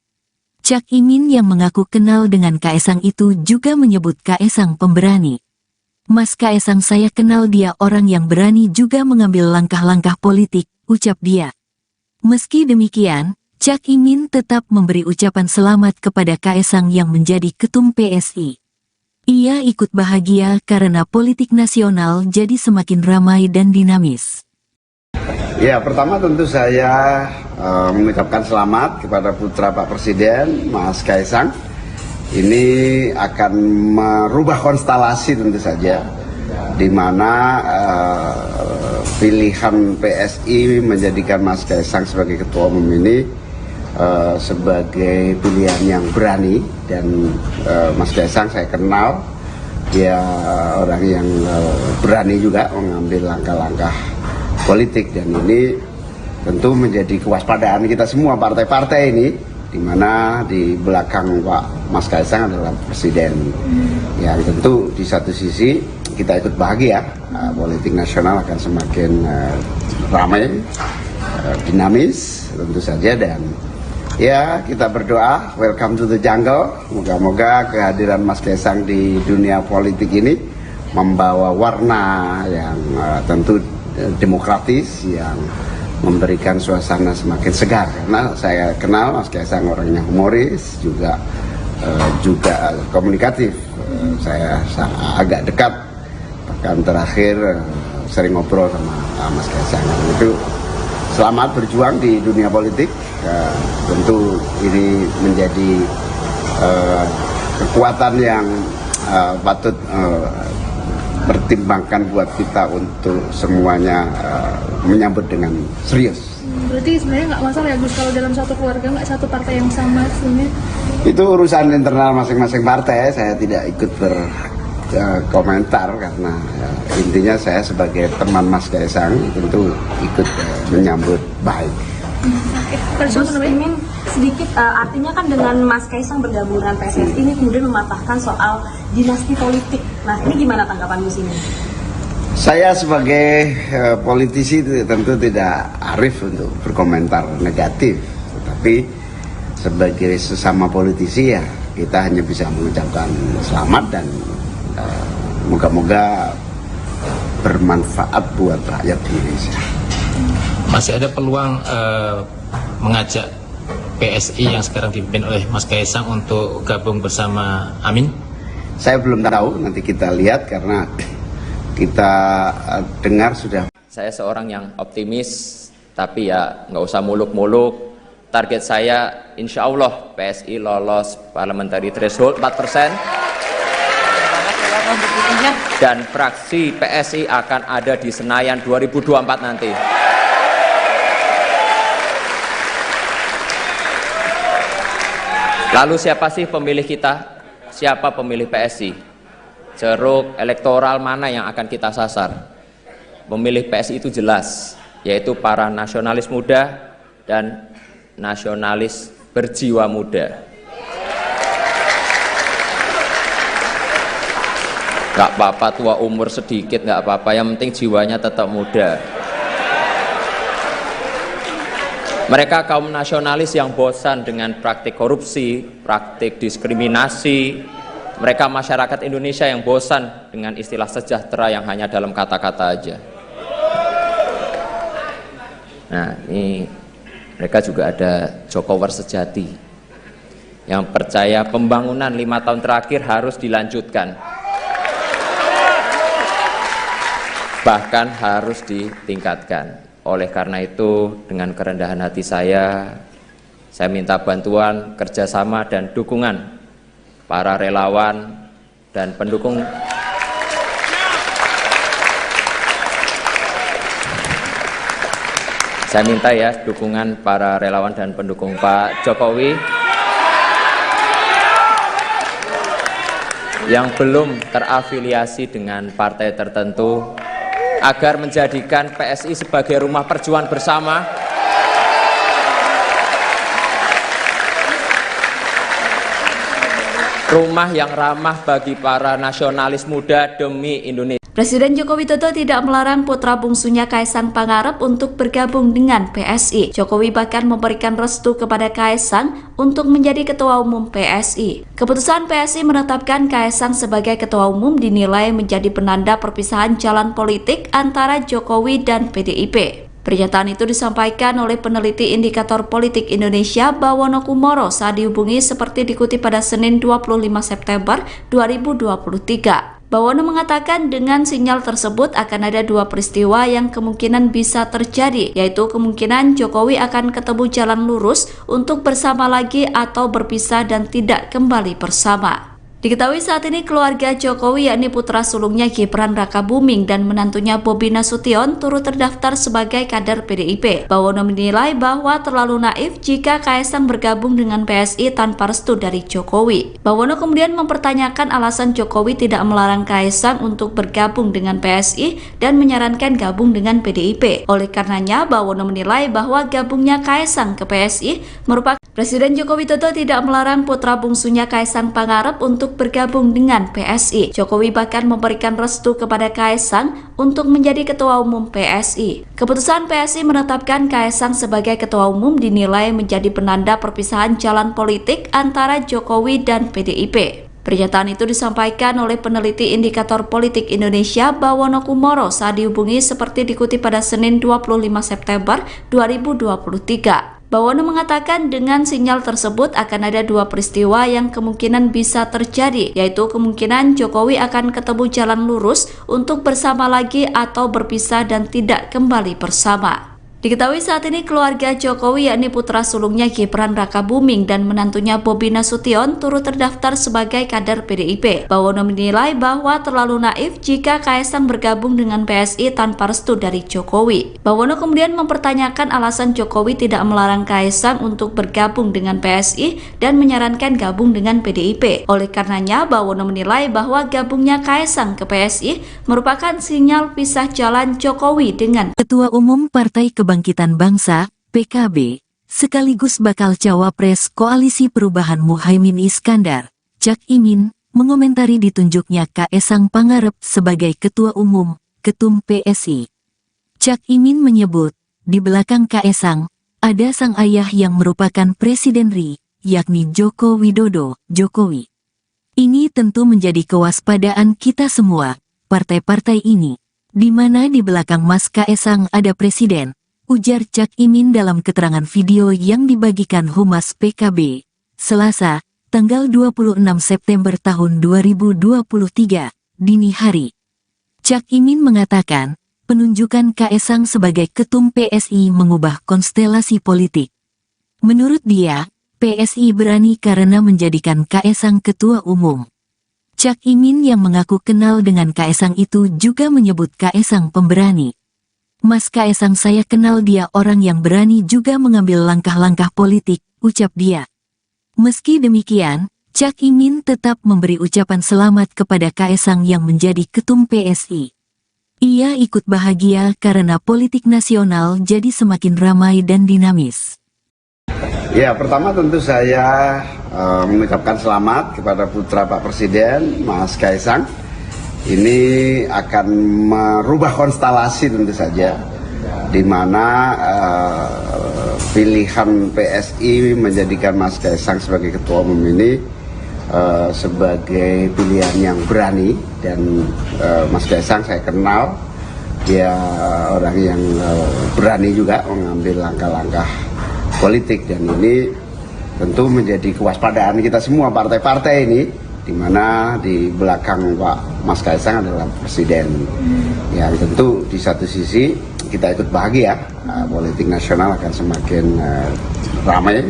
Cak Imin yang mengaku kenal dengan Kaesang itu juga menyebut Kaesang pemberani. Mas Kaesang saya kenal dia orang yang berani juga mengambil langkah-langkah politik, ucap dia. Meski demikian, Cak Imin tetap memberi ucapan selamat kepada Kaesang yang menjadi Ketum PSI. Ia ikut bahagia karena politik nasional jadi semakin ramai dan dinamis. Ya, pertama tentu saya mengucapkan selamat kepada putra Pak Presiden, Mas Kaesang. Ini akan merubah konstelasi tentu saja, di mana pilihan PSI menjadikan Mas Kaesang sebagai Ketua Umum ini sebagai pilihan yang berani. Dan Mas Kaesang saya kenal, dia orang yang berani juga mengambil langkah-langkah politik, dan ini tentu menjadi kewaspadaan kita semua partai-partai ini, di mana di belakang Pak Mas Kaesang adalah Presiden, yang tentu di satu sisi kita ikut bahagia, politik nasional akan semakin ramai, dinamis tentu saja, dan ya kita berdoa welcome to the jungle. Moga-moga kehadiran Mas Kaesang di dunia politik ini membawa warna yang tentu demokratis, yang memberikan suasana semakin segar. Karena saya kenal Mas Kaesang orangnya humoris, juga komunikatif. Saya agak dekat, bahkan terakhir sering ngobrol sama Mas Kaesang. Itu selamat berjuang di dunia politik. Tentu ini menjadi kekuatan yang patut pertimbangkan buat kita untuk semuanya menyambut dengan serius. Berarti sebenarnya nggak masalah ya Gus kalau dalam satu keluarga nggak satu partai yang sama sebenarnya? Itu urusan internal masing-masing partai, saya tidak ikut berkomentar karena intinya saya sebagai teman Mas Kaisang tentu ikut menyambut baik. Gus Imin sedikit artinya kan dengan Mas Kaisang bergabung dengan PSSI ini kemudian mematahkan soal dinasti politik. Nah ini gimana tanggapan Gus Imin? Saya sebagai politisi tentu tidak arif untuk berkomentar negatif, tetapi sebagai sesama politisi ya kita hanya bisa mengucapkan selamat dan moga-moga bermanfaat buat rakyat Indonesia. Masih ada peluang mengajak PSI yang sekarang dipimpin oleh Mas Kaisang untuk gabung bersama Amin? Saya belum tahu, nanti kita lihat karena kita dengar sudah. Saya seorang yang optimis, tapi ya nggak usah muluk-muluk. Target saya insya Allah PSI lolos parliamentary threshold 4%. Dan fraksi PSI akan ada di Senayan 2024 nanti. Lalu siapa sih pemilih kita? Siapa pemilih PSI? Ceruk elektoral mana yang akan kita sasar? Pemilih PSI itu jelas, yaitu para nasionalis muda dan nasionalis berjiwa muda. Gak apa-apa tua umur sedikit, gak apa-apa, yang penting jiwanya tetap muda. Mereka kaum nasionalis yang bosan dengan praktik korupsi, praktik diskriminasi. Mereka masyarakat Indonesia yang bosan dengan istilah sejahtera yang hanya dalam kata-kata aja. Nah, ini mereka juga ada Jokowers sejati yang percaya pembangunan 5 tahun terakhir harus dilanjutkan, bahkan harus ditingkatkan. Oleh karena itu, dengan kerendahan hati saya minta bantuan, kerjasama dan dukungan para relawan dan pendukung saya minta ya dukungan para relawan dan pendukung Pak Jokowi yang belum terafiliasi dengan partai tertentu agar menjadikan PSI sebagai rumah perjuangan bersama, rumah yang ramah bagi para nasionalis muda demi Indonesia. Presiden Joko Widodo tidak melarang putra bungsunya Kaisang Pangarep untuk bergabung dengan PSI. Jokowi bahkan memberikan restu kepada Kaisang untuk menjadi ketua umum PSI. Keputusan PSI menetapkan Kaisang sebagai ketua umum dinilai menjadi penanda perpisahan jalan politik antara Jokowi dan PDIP. Pernyataan itu disampaikan oleh peneliti Indikator Politik Indonesia Bawono Kumoro saat dihubungi seperti dikutip pada Senin 25 September 2023. Bawono mengatakan dengan sinyal tersebut akan ada dua peristiwa yang kemungkinan bisa terjadi, yaitu kemungkinan Jokowi akan ketemu jalan lurus untuk bersama lagi atau berpisah dan tidak kembali bersama. Diketahui saat ini keluarga Jokowi yakni putra sulungnya Gibran Rakabuming dan menantunya Bobi Nasution turut terdaftar sebagai kader PDIP. Bawono menilai bahwa terlalu naif jika Kaisang bergabung dengan PSI tanpa restu dari Jokowi. Bawono kemudian mempertanyakan alasan Jokowi tidak melarang Kaisang untuk bergabung dengan PSI dan menyarankan gabung dengan PDIP. Oleh karenanya, Bawono menilai bahwa gabungnya Kaisang ke PSI merupakan Presiden Joko Widodo tidak melarang putra bungsunya Kaisang Pangarep untuk bergabung dengan PSI. Jokowi bahkan memberikan restu kepada Kaisang untuk menjadi ketua umum PSI. Keputusan PSI menetapkan Kaisang sebagai ketua umum dinilai menjadi penanda perpisahan jalan politik antara Jokowi dan PDIP. Pernyataan itu disampaikan oleh peneliti Indikator Politik Indonesia Bawono Kumoro saat dihubungi seperti dikutip pada Senin 25 September 2023. Bawono mengatakan dengan sinyal tersebut akan ada dua peristiwa yang kemungkinan bisa terjadi, yaitu kemungkinan Jokowi akan ketemu jalan lurus untuk bersama lagi atau berpisah dan tidak kembali bersama. Diketahui saat ini keluarga Jokowi yakni putra sulungnya Gibran Rakabuming dan menantunya Bobi Nasution turut terdaftar sebagai kader PDIP. Bawono menilai bahwa terlalu naif jika Kaesang bergabung dengan PSI tanpa restu dari Jokowi. Bawono kemudian mempertanyakan alasan Jokowi tidak melarang Kaesang untuk bergabung dengan PSI dan menyarankan gabung dengan PDIP. Oleh karenanya, Bawono menilai bahwa gabungnya Kaesang ke PSI merupakan sinyal pisah jalan Jokowi dengan Ketua Umum Partai Kebangkitan Bangsa, PKB, sekaligus bakal cawapres Koalisi Perubahan Muhaimin Iskandar, Cak Imin, mengomentari ditunjuknya Kaesang Pangarep sebagai Ketua Umum, Ketum PSI. Cak Imin menyebut, di belakang Kaesang, ada sang ayah yang merupakan Presiden RI, yakni Joko Widodo, Jokowi. Ini tentu menjadi kewaspadaan kita semua, partai-partai ini. Di mana di belakang Mas Kaesang ada Presiden, ujar Cak Imin dalam keterangan video yang dibagikan Humas PKB, Selasa, tanggal 26 September tahun 2023, dini hari. Cak Imin mengatakan, penunjukan Kaesang sebagai Ketum PSI mengubah konstelasi politik. Menurut dia, PSI berani karena menjadikan Kaesang Ketua Umum. Cak Imin yang mengaku kenal dengan Kaesang itu juga menyebut Kaesang pemberani. Mas Kaesang saya kenal dia orang yang berani juga mengambil langkah-langkah politik, ucap dia. Meski demikian, Cak Imin tetap memberi ucapan selamat kepada Kaesang yang menjadi ketum PSI. Ia ikut bahagia karena politik nasional jadi semakin ramai dan dinamis. Ya, pertama tentu saya mengucapkan selamat kepada putra Pak Presiden, Mas Kaesang. Ini akan merubah konstelasi tentu saja, di mana pilihan PSI menjadikan Mas Kaesang sebagai Ketua Umum ini sebagai pilihan yang berani. Dan Mas Kaesang saya kenal, dia orang yang berani juga mengambil langkah-langkah politik, dan ini tentu menjadi kewaspadaan kita semua partai-partai ini, di mana di belakang Pak Mas Kaesang adalah Presiden. Yang tentu di satu sisi kita ikut bahagia, politik nasional akan semakin ramai,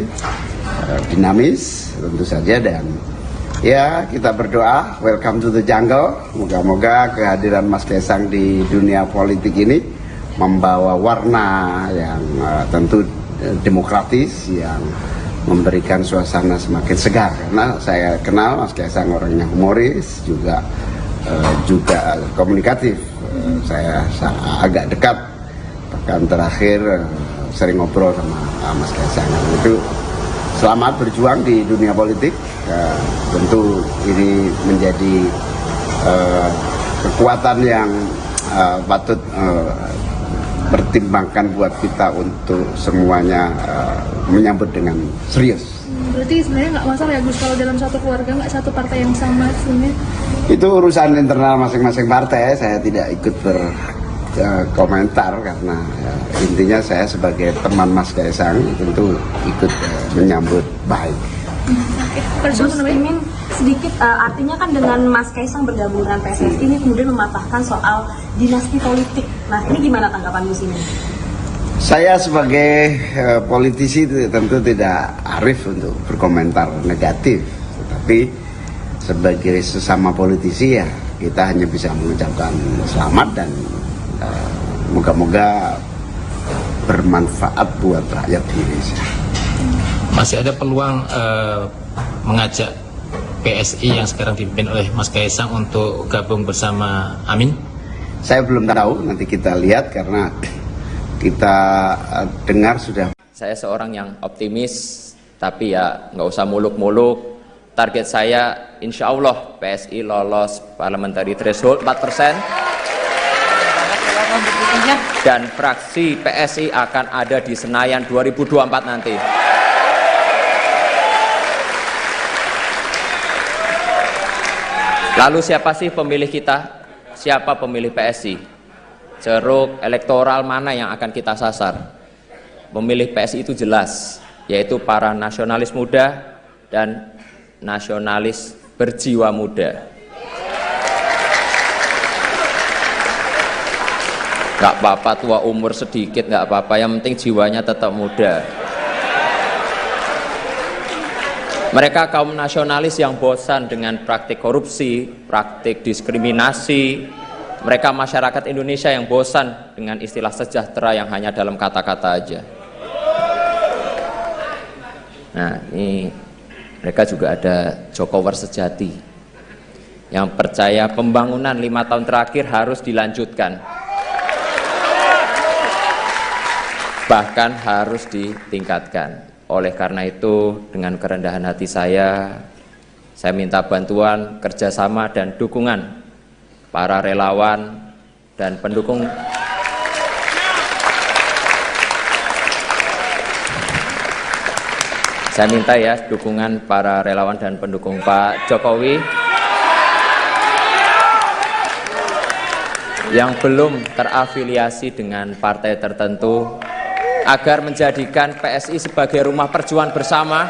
dinamis tentu saja, dan ya kita berdoa welcome to the jungle. Moga-moga kehadiran Mas Kaesang di dunia politik ini membawa warna yang tentu demokratis, yang memberikan suasana semakin segar. Karena saya kenal Mas Kaesang orangnya humoris, juga komunikatif. Saya agak dekat, bahkan terakhir sering ngobrol sama Mas Kaesang. Itu selamat berjuang di dunia politik. Tentu ini menjadi kekuatan yang patut pertimbangkan buat kita untuk semuanya menyambut dengan serius. Berarti sebenarnya nggak masalah ya Gus kalau dalam satu keluarga nggak satu partai yang sama sebenarnya? Itu urusan internal masing-masing partai, saya tidak ikut berkomentar karena intinya saya sebagai teman Mas Kaesang tentu ikut menyambut baik. Gus Imin sedikit artinya kan dengan Mas Kaesang bergabung dengan PSSI ini kemudian mematahkan soal dinasti politik. Nah, ini gimana tanggapan Gus Imin? Saya sebagai politisi tentu tidak arif untuk berkomentar negatif, tetapi sebagai sesama politisi ya kita hanya bisa mengucapkan selamat dan moga-moga bermanfaat buat rakyat Indonesia. Masih ada peluang mengajak PSI yang sekarang dipimpin oleh Mas Kaesang untuk gabung bersama Amin? Saya belum tahu, nanti kita lihat karena kita dengar sudah. Saya seorang yang optimis, tapi ya nggak usah muluk-muluk. Target saya insya Allah PSI lolos parliamentary threshold 4%. Dan fraksi PSI akan ada di Senayan 2024 nanti. Lalu siapa sih pemilih kita? Siapa pemilih PSI? Ceruk elektoral mana yang akan kita sasar? Pemilih PSI itu jelas, yaitu para nasionalis muda dan nasionalis berjiwa muda. Nggak apa-apa tua umur sedikit, nggak apa-apa, yang penting jiwanya tetap muda. Mereka kaum nasionalis yang bosan dengan praktik korupsi, praktik diskriminasi. Mereka masyarakat Indonesia yang bosan dengan istilah sejahtera yang hanya dalam kata-kata aja. Nah, ini mereka juga ada Jokowers sejati yang percaya pembangunan 5 tahun terakhir harus dilanjutkan, bahkan harus ditingkatkan. Oleh karena itu, dengan kerendahan hati saya minta bantuan, kerjasama, dan dukungan para relawan dan pendukung saya minta ya dukungan para relawan dan pendukung Pak Jokowi yang belum terafiliasi dengan partai tertentu, agar menjadikan PSI sebagai rumah perjuangan bersama,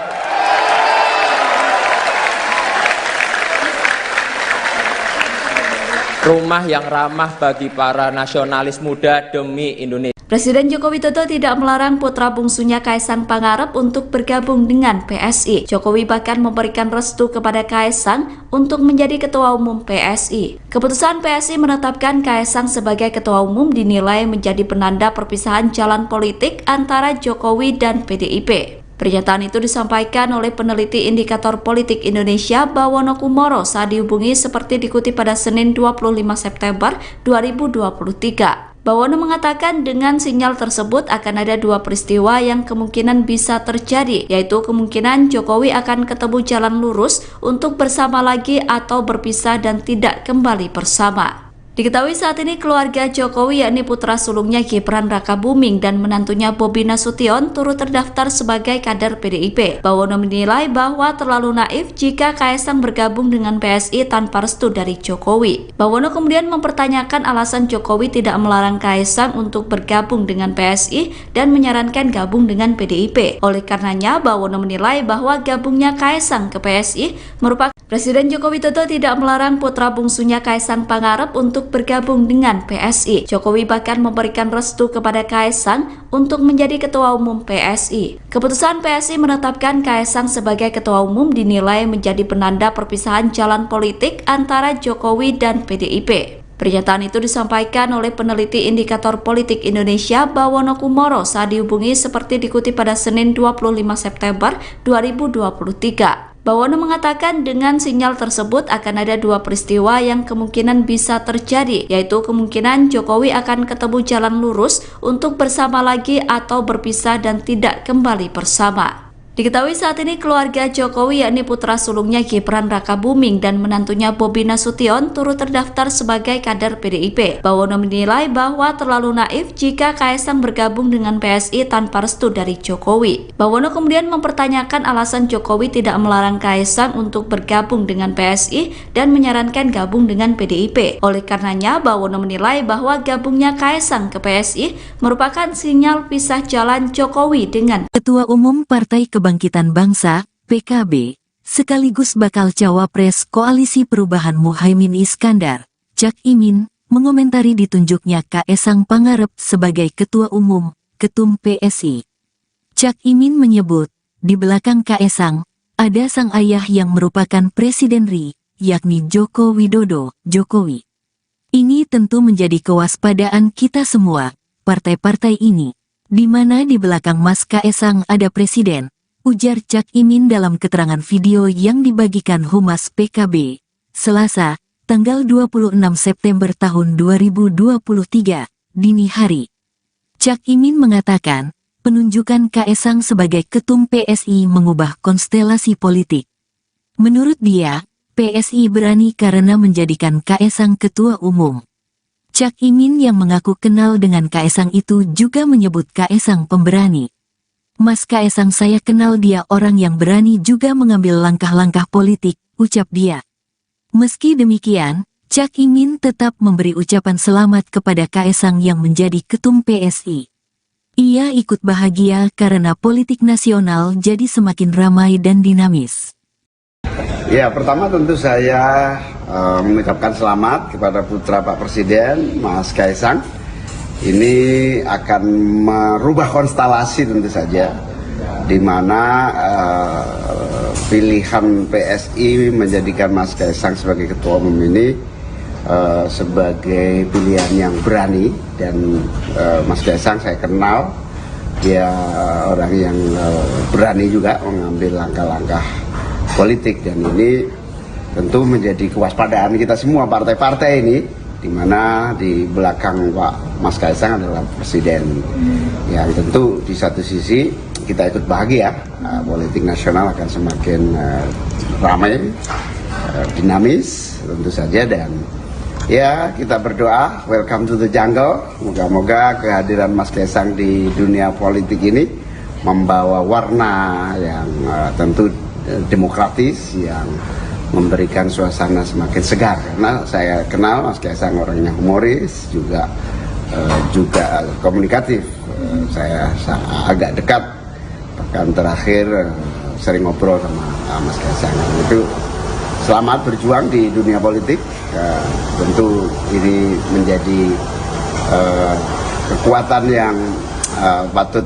rumah yang ramah bagi para nasionalis muda demi Indonesia. Presiden Joko Widodo tidak melarang putra bungsunya Kaisang Pangarep untuk bergabung dengan PSI. Jokowi bahkan memberikan restu kepada Kaisang untuk menjadi ketua umum PSI. Keputusan PSI menetapkan Kaisang sebagai ketua umum dinilai menjadi penanda perpisahan jalan politik antara Jokowi dan PDIP. Pernyataan itu disampaikan oleh peneliti Indikator Politik Indonesia Bawono Kumoro saat dihubungi seperti dikutip pada Senin 25 September 2023. Bawono mengatakan dengan sinyal tersebut akan ada 2 peristiwa yang kemungkinan bisa terjadi, yaitu kemungkinan Jokowi akan ketemu jalan lurus untuk bersama lagi atau berpisah dan tidak kembali bersama. Diketahui saat ini keluarga Jokowi yakni putra sulungnya Gibran Rakabuming dan menantunya Bobi Nasution turut terdaftar sebagai kader PDIP. Bawono menilai bahwa terlalu naif jika Kaisang bergabung dengan PSI tanpa restu dari Jokowi. Bawono kemudian mempertanyakan alasan Jokowi tidak melarang Kaisang untuk bergabung dengan PSI dan menyarankan gabung dengan PDIP. Oleh karenanya, Bawono menilai bahwa gabungnya Kaisang ke PSI merupakan Presiden Joko Widodo tidak melarang putra bungsunya Kaisang Pangarep untuk bergabung dengan PSI. Jokowi bahkan memberikan restu kepada Kaisang untuk menjadi ketua umum PSI. Keputusan PSI menetapkan Kaisang sebagai ketua umum dinilai menjadi penanda perpisahan jalan politik antara Jokowi dan PDIP. Pernyataan itu disampaikan oleh peneliti Indikator Politik Indonesia Bawono Kumoro saat dihubungi seperti dikutip pada Senin 25 September 2023. Bawono mengatakan dengan sinyal tersebut akan ada 2 peristiwa yang kemungkinan bisa terjadi, yaitu kemungkinan Jokowi akan ketemu jalan lurus untuk bersama lagi atau berpisah dan tidak kembali bersama. Diketahui saat ini keluarga Jokowi yakni putra sulungnya Gibran Rakabuming dan menantunya Bobi Nasution turut terdaftar sebagai kader PDIP. Bawono menilai bahwa terlalu naif jika Kaisang bergabung dengan PSI tanpa restu dari Jokowi. Bawono kemudian mempertanyakan alasan Jokowi tidak melarang Kaisang untuk bergabung dengan PSI dan menyarankan gabung dengan PDIP. Oleh karenanya, Bawono menilai bahwa gabungnya Kaisang ke PSI merupakan sinyal pisah jalan Jokowi dengan Ketua Umum Partai Kebangkitan Bangsa, PKB, sekaligus bakal cawapres Koalisi Perubahan Muhaimin Iskandar, Cak Imin, mengomentari ditunjuknya Kaisang Pangarep sebagai Ketua Umum, Ketum PSI. Cak Imin menyebut, di belakang Kaisang, ada sang ayah yang merupakan Presiden RI, yakni Joko Widodo, Jokowi. Ini tentu menjadi kewaspadaan kita semua, partai-partai ini, di mana di belakang Mas Kaisang ada Presiden, ujar Cak Imin dalam keterangan video yang dibagikan Humas PKB, Selasa, tanggal 26 September tahun 2023, dini hari. Cak Imin mengatakan, penunjukan Kaisang sebagai Ketum PSI mengubah konstelasi politik. Menurut dia, PSI berani karena menjadikan Kaisang Ketua Umum. Cak Imin yang mengaku kenal dengan Kaisang itu juga menyebut Kaisang pemberani. Mas Kaisang saya kenal dia orang yang berani juga mengambil langkah-langkah politik, ucap dia. Meski demikian, Cak Imin tetap memberi ucapan selamat kepada Kaisang yang menjadi Ketum PSI. Ia ikut bahagia karena politik nasional jadi semakin ramai dan dinamis. Ya, pertama tentu saya mengucapkan selamat kepada putra Pak Presiden, Mas Kaisang, ini akan merubah konstelasi tentu saja, di mana pilihan PSI menjadikan Mas Kaisang sebagai ketua umum ini sebagai pilihan yang berani, dan Mas Kaisang saya kenal, dia orang yang berani juga mengambil langkah-langkah politik, dan ini tentu menjadi kewaspadaan kita semua partai-partai ini, di mana di belakang Pak Mas Kaisang adalah presiden yang tentu di satu sisi kita ikut bahagia, politik nasional akan semakin ramai, dinamis tentu saja, dan ya kita berdoa welcome to the jungle. Moga-moga kehadiran Mas Kaisang di dunia politik ini membawa warna yang tentu demokratis, yang memberikan suasana semakin segar. Karena saya kenal Mas Kaisang orangnya humoris, juga komunikatif. Saya agak dekat, bahkan terakhir sering ngobrol sama Mas Kaisang. Itu selamat berjuang di dunia politik. Tentu ini menjadi kekuatan yang patut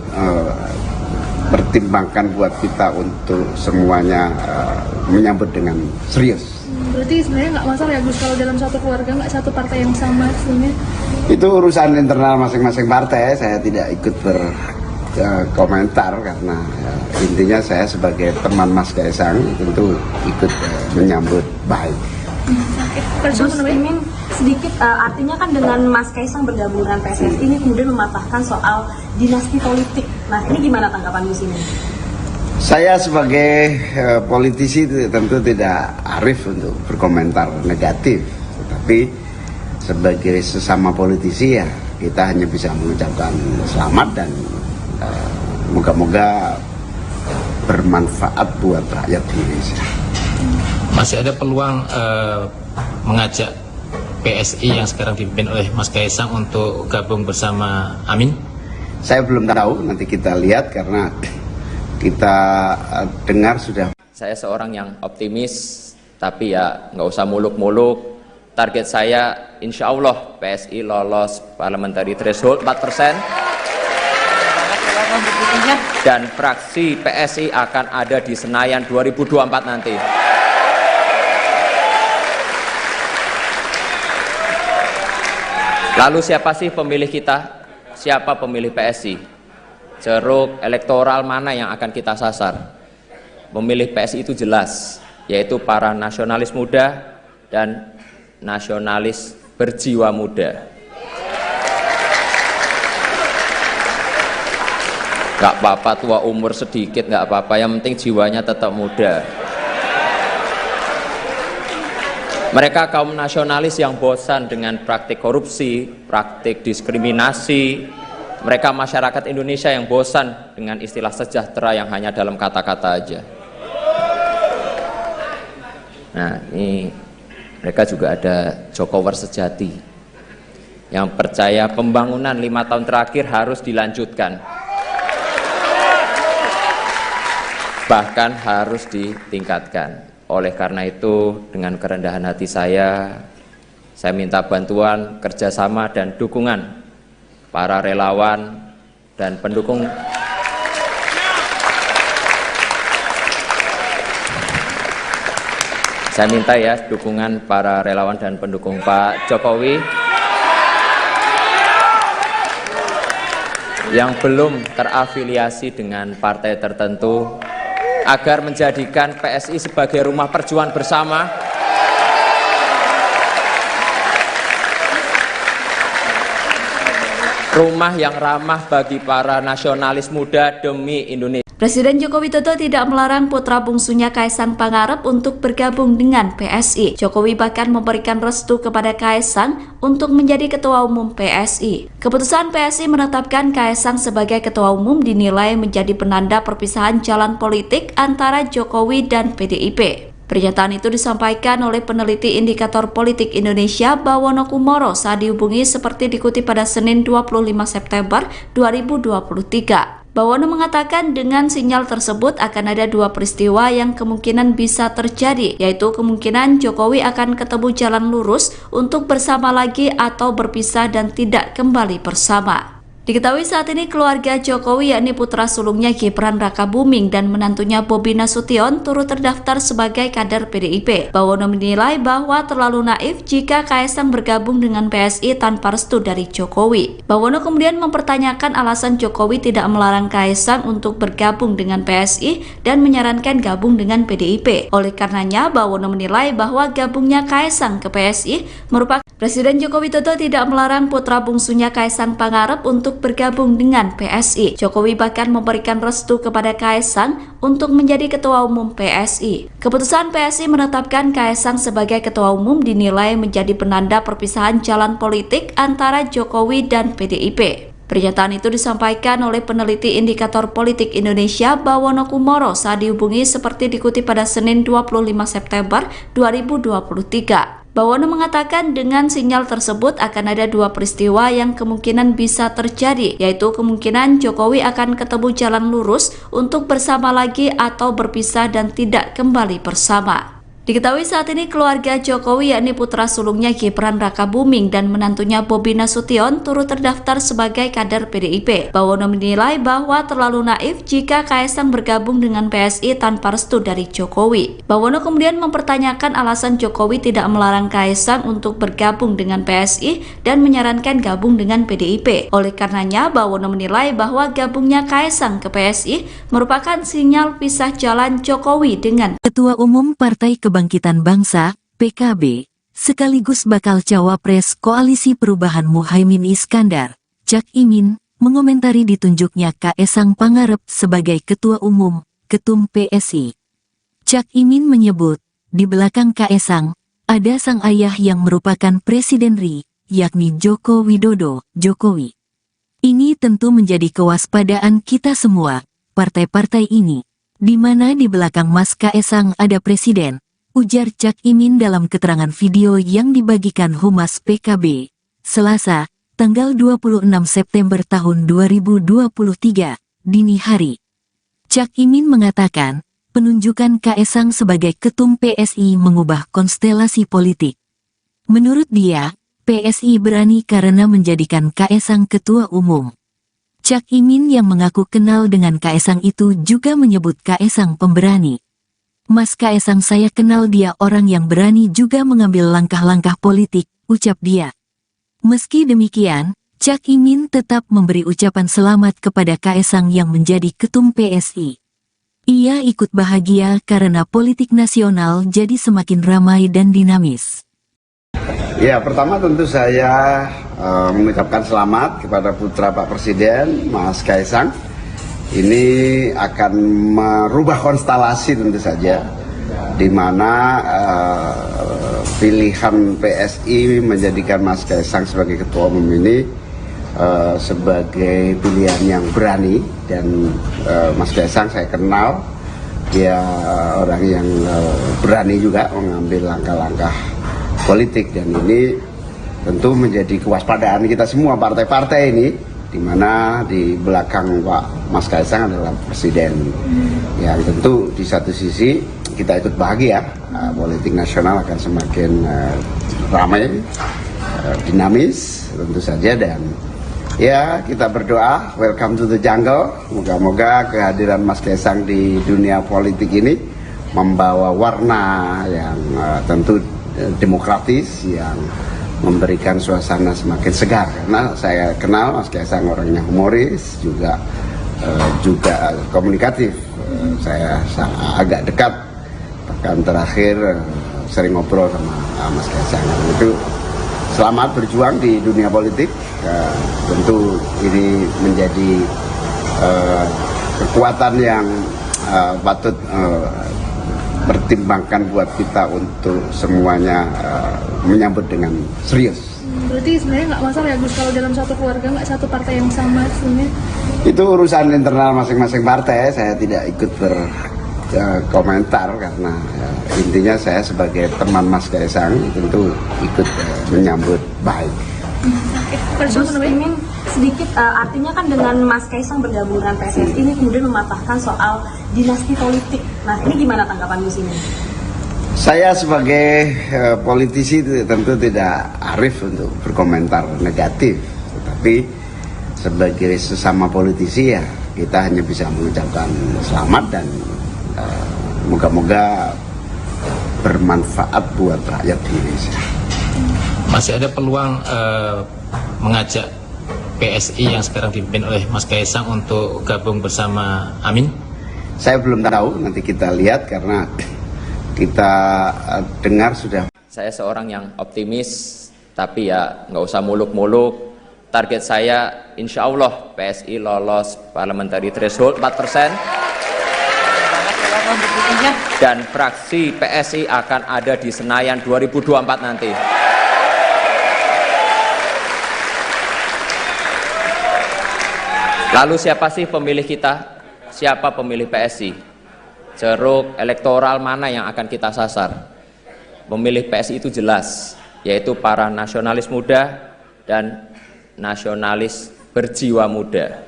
pertimbangkan buat kita untuk semuanya menyambut dengan serius. Berarti sebenarnya nggak masalah ya Gus kalau dalam satu keluarga nggak satu partai yang sama sebenarnya? Itu urusan internal masing-masing partai, saya tidak ikut berkomentar karena intinya saya sebagai teman Mas Kaisang tentu ikut menyambut baik. Gus Imin sedikit artinya kan dengan Mas Kaisang bergabung dengan PSSI ini kemudian mematahkan soal dinasti politik. Nah ini gimana tanggapan Gus Imin? Saya sebagai politisi tentu tidak arif untuk berkomentar negatif, tetapi sebagai sesama politisi ya kita hanya bisa mengucapkan selamat dan moga-moga bermanfaat buat rakyat Indonesia. Masih ada peluang mengajak PSI yang sekarang dipimpin oleh Mas Kaisang untuk gabung bersama Amin? Saya belum tahu, nanti kita lihat karena kita dengar sudah. Saya seorang yang optimis, tapi ya nggak usah muluk-muluk. Target saya insya Allah PSI lolos parliamentary threshold 4%. Dan fraksi PSI akan ada di Senayan 2024 nanti. Lalu siapa sih pemilih kita? Siapa pemilih PSI? Ceruk elektoral mana yang akan kita sasar? Pemilih PSI itu jelas, yaitu para nasionalis muda dan nasionalis berjiwa muda. Gak apa-apa tua umur sedikit, gak apa-apa, yang penting jiwanya tetap muda. Mereka kaum nasionalis yang bosan dengan praktik korupsi, praktik diskriminasi. Mereka masyarakat Indonesia yang bosan dengan istilah sejahtera yang hanya dalam kata-kata aja. Nah, ini mereka juga ada Jokowers sejati yang percaya pembangunan 5 tahun terakhir harus dilanjutkan, bahkan harus ditingkatkan. Oleh karena itu, dengan kerendahan hati saya minta bantuan, kerjasama, dan dukungan para relawan dan pendukung. Saya minta ya dukungan para relawan dan pendukung Pak Jokowi yang belum terafiliasi dengan partai tertentu, agar menjadikan PSI sebagai rumah perjuangan bersama, rumah yang ramah bagi para nasionalis muda demi Indonesia. Presiden Joko Widodo tidak melarang putra bungsunya Kaisang Pangarep untuk bergabung dengan PSI. Jokowi bahkan memberikan restu kepada Kaisang untuk menjadi ketua umum PSI. Keputusan PSI menetapkan Kaisang sebagai ketua umum dinilai menjadi penanda perpisahan jalan politik antara Jokowi dan PDIP. Pernyataan itu disampaikan oleh peneliti Indikator Politik Indonesia Bawono Kumoro saat dihubungi seperti dikutip pada Senin 25 September 2023. Bawono mengatakan dengan sinyal tersebut akan ada dua peristiwa yang kemungkinan bisa terjadi, yaitu kemungkinan Jokowi akan ketemu jalan lurus untuk bersama lagi atau berpisah dan tidak kembali bersama. Diketahui saat ini keluarga Jokowi yakni putra sulungnya Gibran Rakabuming dan menantunya Bobi Nasution turut terdaftar sebagai kader PDIP. Bawono menilai bahwa terlalu naif jika Kaesang bergabung dengan PSI tanpa restu dari Jokowi. Bawono kemudian mempertanyakan alasan Jokowi tidak melarang Kaesang untuk bergabung dengan PSI dan menyarankan gabung dengan PDIP. Oleh karenanya, Bawono menilai bahwa gabungnya Kaesang ke PSI merupakan Presiden Joko Widodo tidak melarang putra bungsunya Kaesang Pangarep untuk bergabung dengan PSI. Jokowi bahkan memberikan restu kepada Kaesang untuk menjadi ketua umum PSI. Keputusan PSI menetapkan Kaesang sebagai ketua umum dinilai menjadi penanda perpisahan jalan politik antara Jokowi dan PDIP. Pernyataan itu disampaikan oleh peneliti Indikator Politik Indonesia Bawono Kumoro saat dihubungi seperti dikutip pada Senin 25 September 2023. Bawono mengatakan dengan sinyal tersebut akan ada dua peristiwa yang kemungkinan bisa terjadi, yaitu kemungkinan Jokowi akan ketemu jalan lurus untuk bersama lagi atau berpisah dan tidak kembali bersama. Diketahui saat ini keluarga Jokowi yakni putra sulungnya Gibran Rakabuming dan menantunya Bobi Nasution turut terdaftar sebagai kader PDIP. Bawono menilai bahwa terlalu naif jika Kaesang bergabung dengan PSI tanpa restu dari Jokowi. Bawono kemudian mempertanyakan alasan Jokowi tidak melarang Kaesang untuk bergabung dengan PSI dan menyarankan gabung dengan PDIP. Oleh karenanya, Bawono menilai bahwa gabungnya Kaesang ke PSI merupakan sinyal pisah jalan Jokowi dengan Ketua Umum Partai Kebangkitan Bangsa, PKB, sekaligus bakal cawapres Koalisi Perubahan Muhaimin Iskandar, Cak Imin, mengomentari ditunjuknya Kaesang Pangarep sebagai Ketua Umum, Ketum PSI. Cak Imin menyebut, di belakang Kaesang, ada sang ayah yang merupakan Presiden RI, yakni Joko Widodo, Jokowi. Ini tentu menjadi kewaspadaan kita semua, partai-partai ini. Di mana di belakang Mas Kaesang ada Presiden, ujar Cak Imin dalam keterangan video yang dibagikan Humas PKB, Selasa, tanggal 26 September tahun 2023, dini hari. Cak Imin mengatakan, penunjukan Kaesang sebagai Ketum PSI mengubah konstelasi politik. Menurut dia, PSI berani karena menjadikan Kaesang Ketua Umum. Cak Imin yang mengaku kenal dengan Kaesang itu juga menyebut Kaesang pemberani. Mas Kaesang saya kenal dia orang yang berani juga mengambil langkah-langkah politik, ucap dia. Meski demikian, Cak Imin tetap memberi ucapan selamat kepada Kaesang yang menjadi Ketum PSI. Ia ikut bahagia karena politik nasional jadi semakin ramai dan dinamis. Ya, pertama tentu saya mengucapkan selamat kepada putra Pak Presiden, Mas Kaesang. Ini akan merubah konstelasi tentu saja, di mana pilihan PSI menjadikan Mas Kaesang sebagai Ketua Umum ini sebagai pilihan yang berani. Dan Mas Kaesang saya kenal, dia orang yang berani juga mengambil langkah-langkah politik, dan ini tentu menjadi kewaspadaan kita semua partai-partai ini, di mana di belakang Pak Mas Kaesang adalah Presiden. Yang tentu di satu sisi kita ikut bahagia, politik nasional akan semakin ramai, dinamis tentu saja, dan ya kita berdoa welcome to the jungle. Moga-moga kehadiran Mas Kaesang di dunia politik ini membawa warna yang tentu demokratis, yang memberikan suasana semakin segar. Karena saya kenal Mas Kaesang orangnya humoris, juga komunikatif. Saya agak dekat, bahkan terakhir sering ngobrol sama Mas Kaesang. Itu selamat berjuang di dunia politik. Tentu ini menjadi kekuatan yang patut pertimbangkan buat kita untuk semuanya menyambut dengan serius. Berarti sebenarnya nggak masalah ya Gus kalau dalam satu keluarga nggak satu partai yang sama sebenarnya? Itu urusan internal masing-masing partai, saya tidak ikut berkomentar karena intinya saya sebagai teman Mas Kaesang tentu ikut menyambut baik. Perso Gus Imin sedikit artinya kan dengan Mas Kaisang bergabung dengan PSSI ini kemudian mematahkan soal dinasti politik. Nah ini gimana tanggapan Gus Imin? Saya sebagai politisi tentu tidak arif untuk berkomentar negatif, tetapi sebagai sesama politisi ya kita hanya bisa mengucapkan selamat dan moga-moga bermanfaat buat rakyat Indonesia. Masih ada peluang mengajak PSI yang sekarang dipimpin oleh Mas Kaisang untuk gabung bersama Amin? Saya belum tahu, nanti kita lihat karena kita dengar sudah. Saya seorang yang optimis, tapi ya nggak usah muluk-muluk. Target saya insya Allah PSI lolos parliamentary threshold 4%. Dan fraksi PSI akan ada di Senayan 2024 nanti. Lalu siapa sih pemilih kita? Siapa pemilih PSI? Ceruk elektoral mana yang akan kita sasar? Pemilih PSI itu jelas, yaitu para nasionalis muda dan nasionalis berjiwa muda.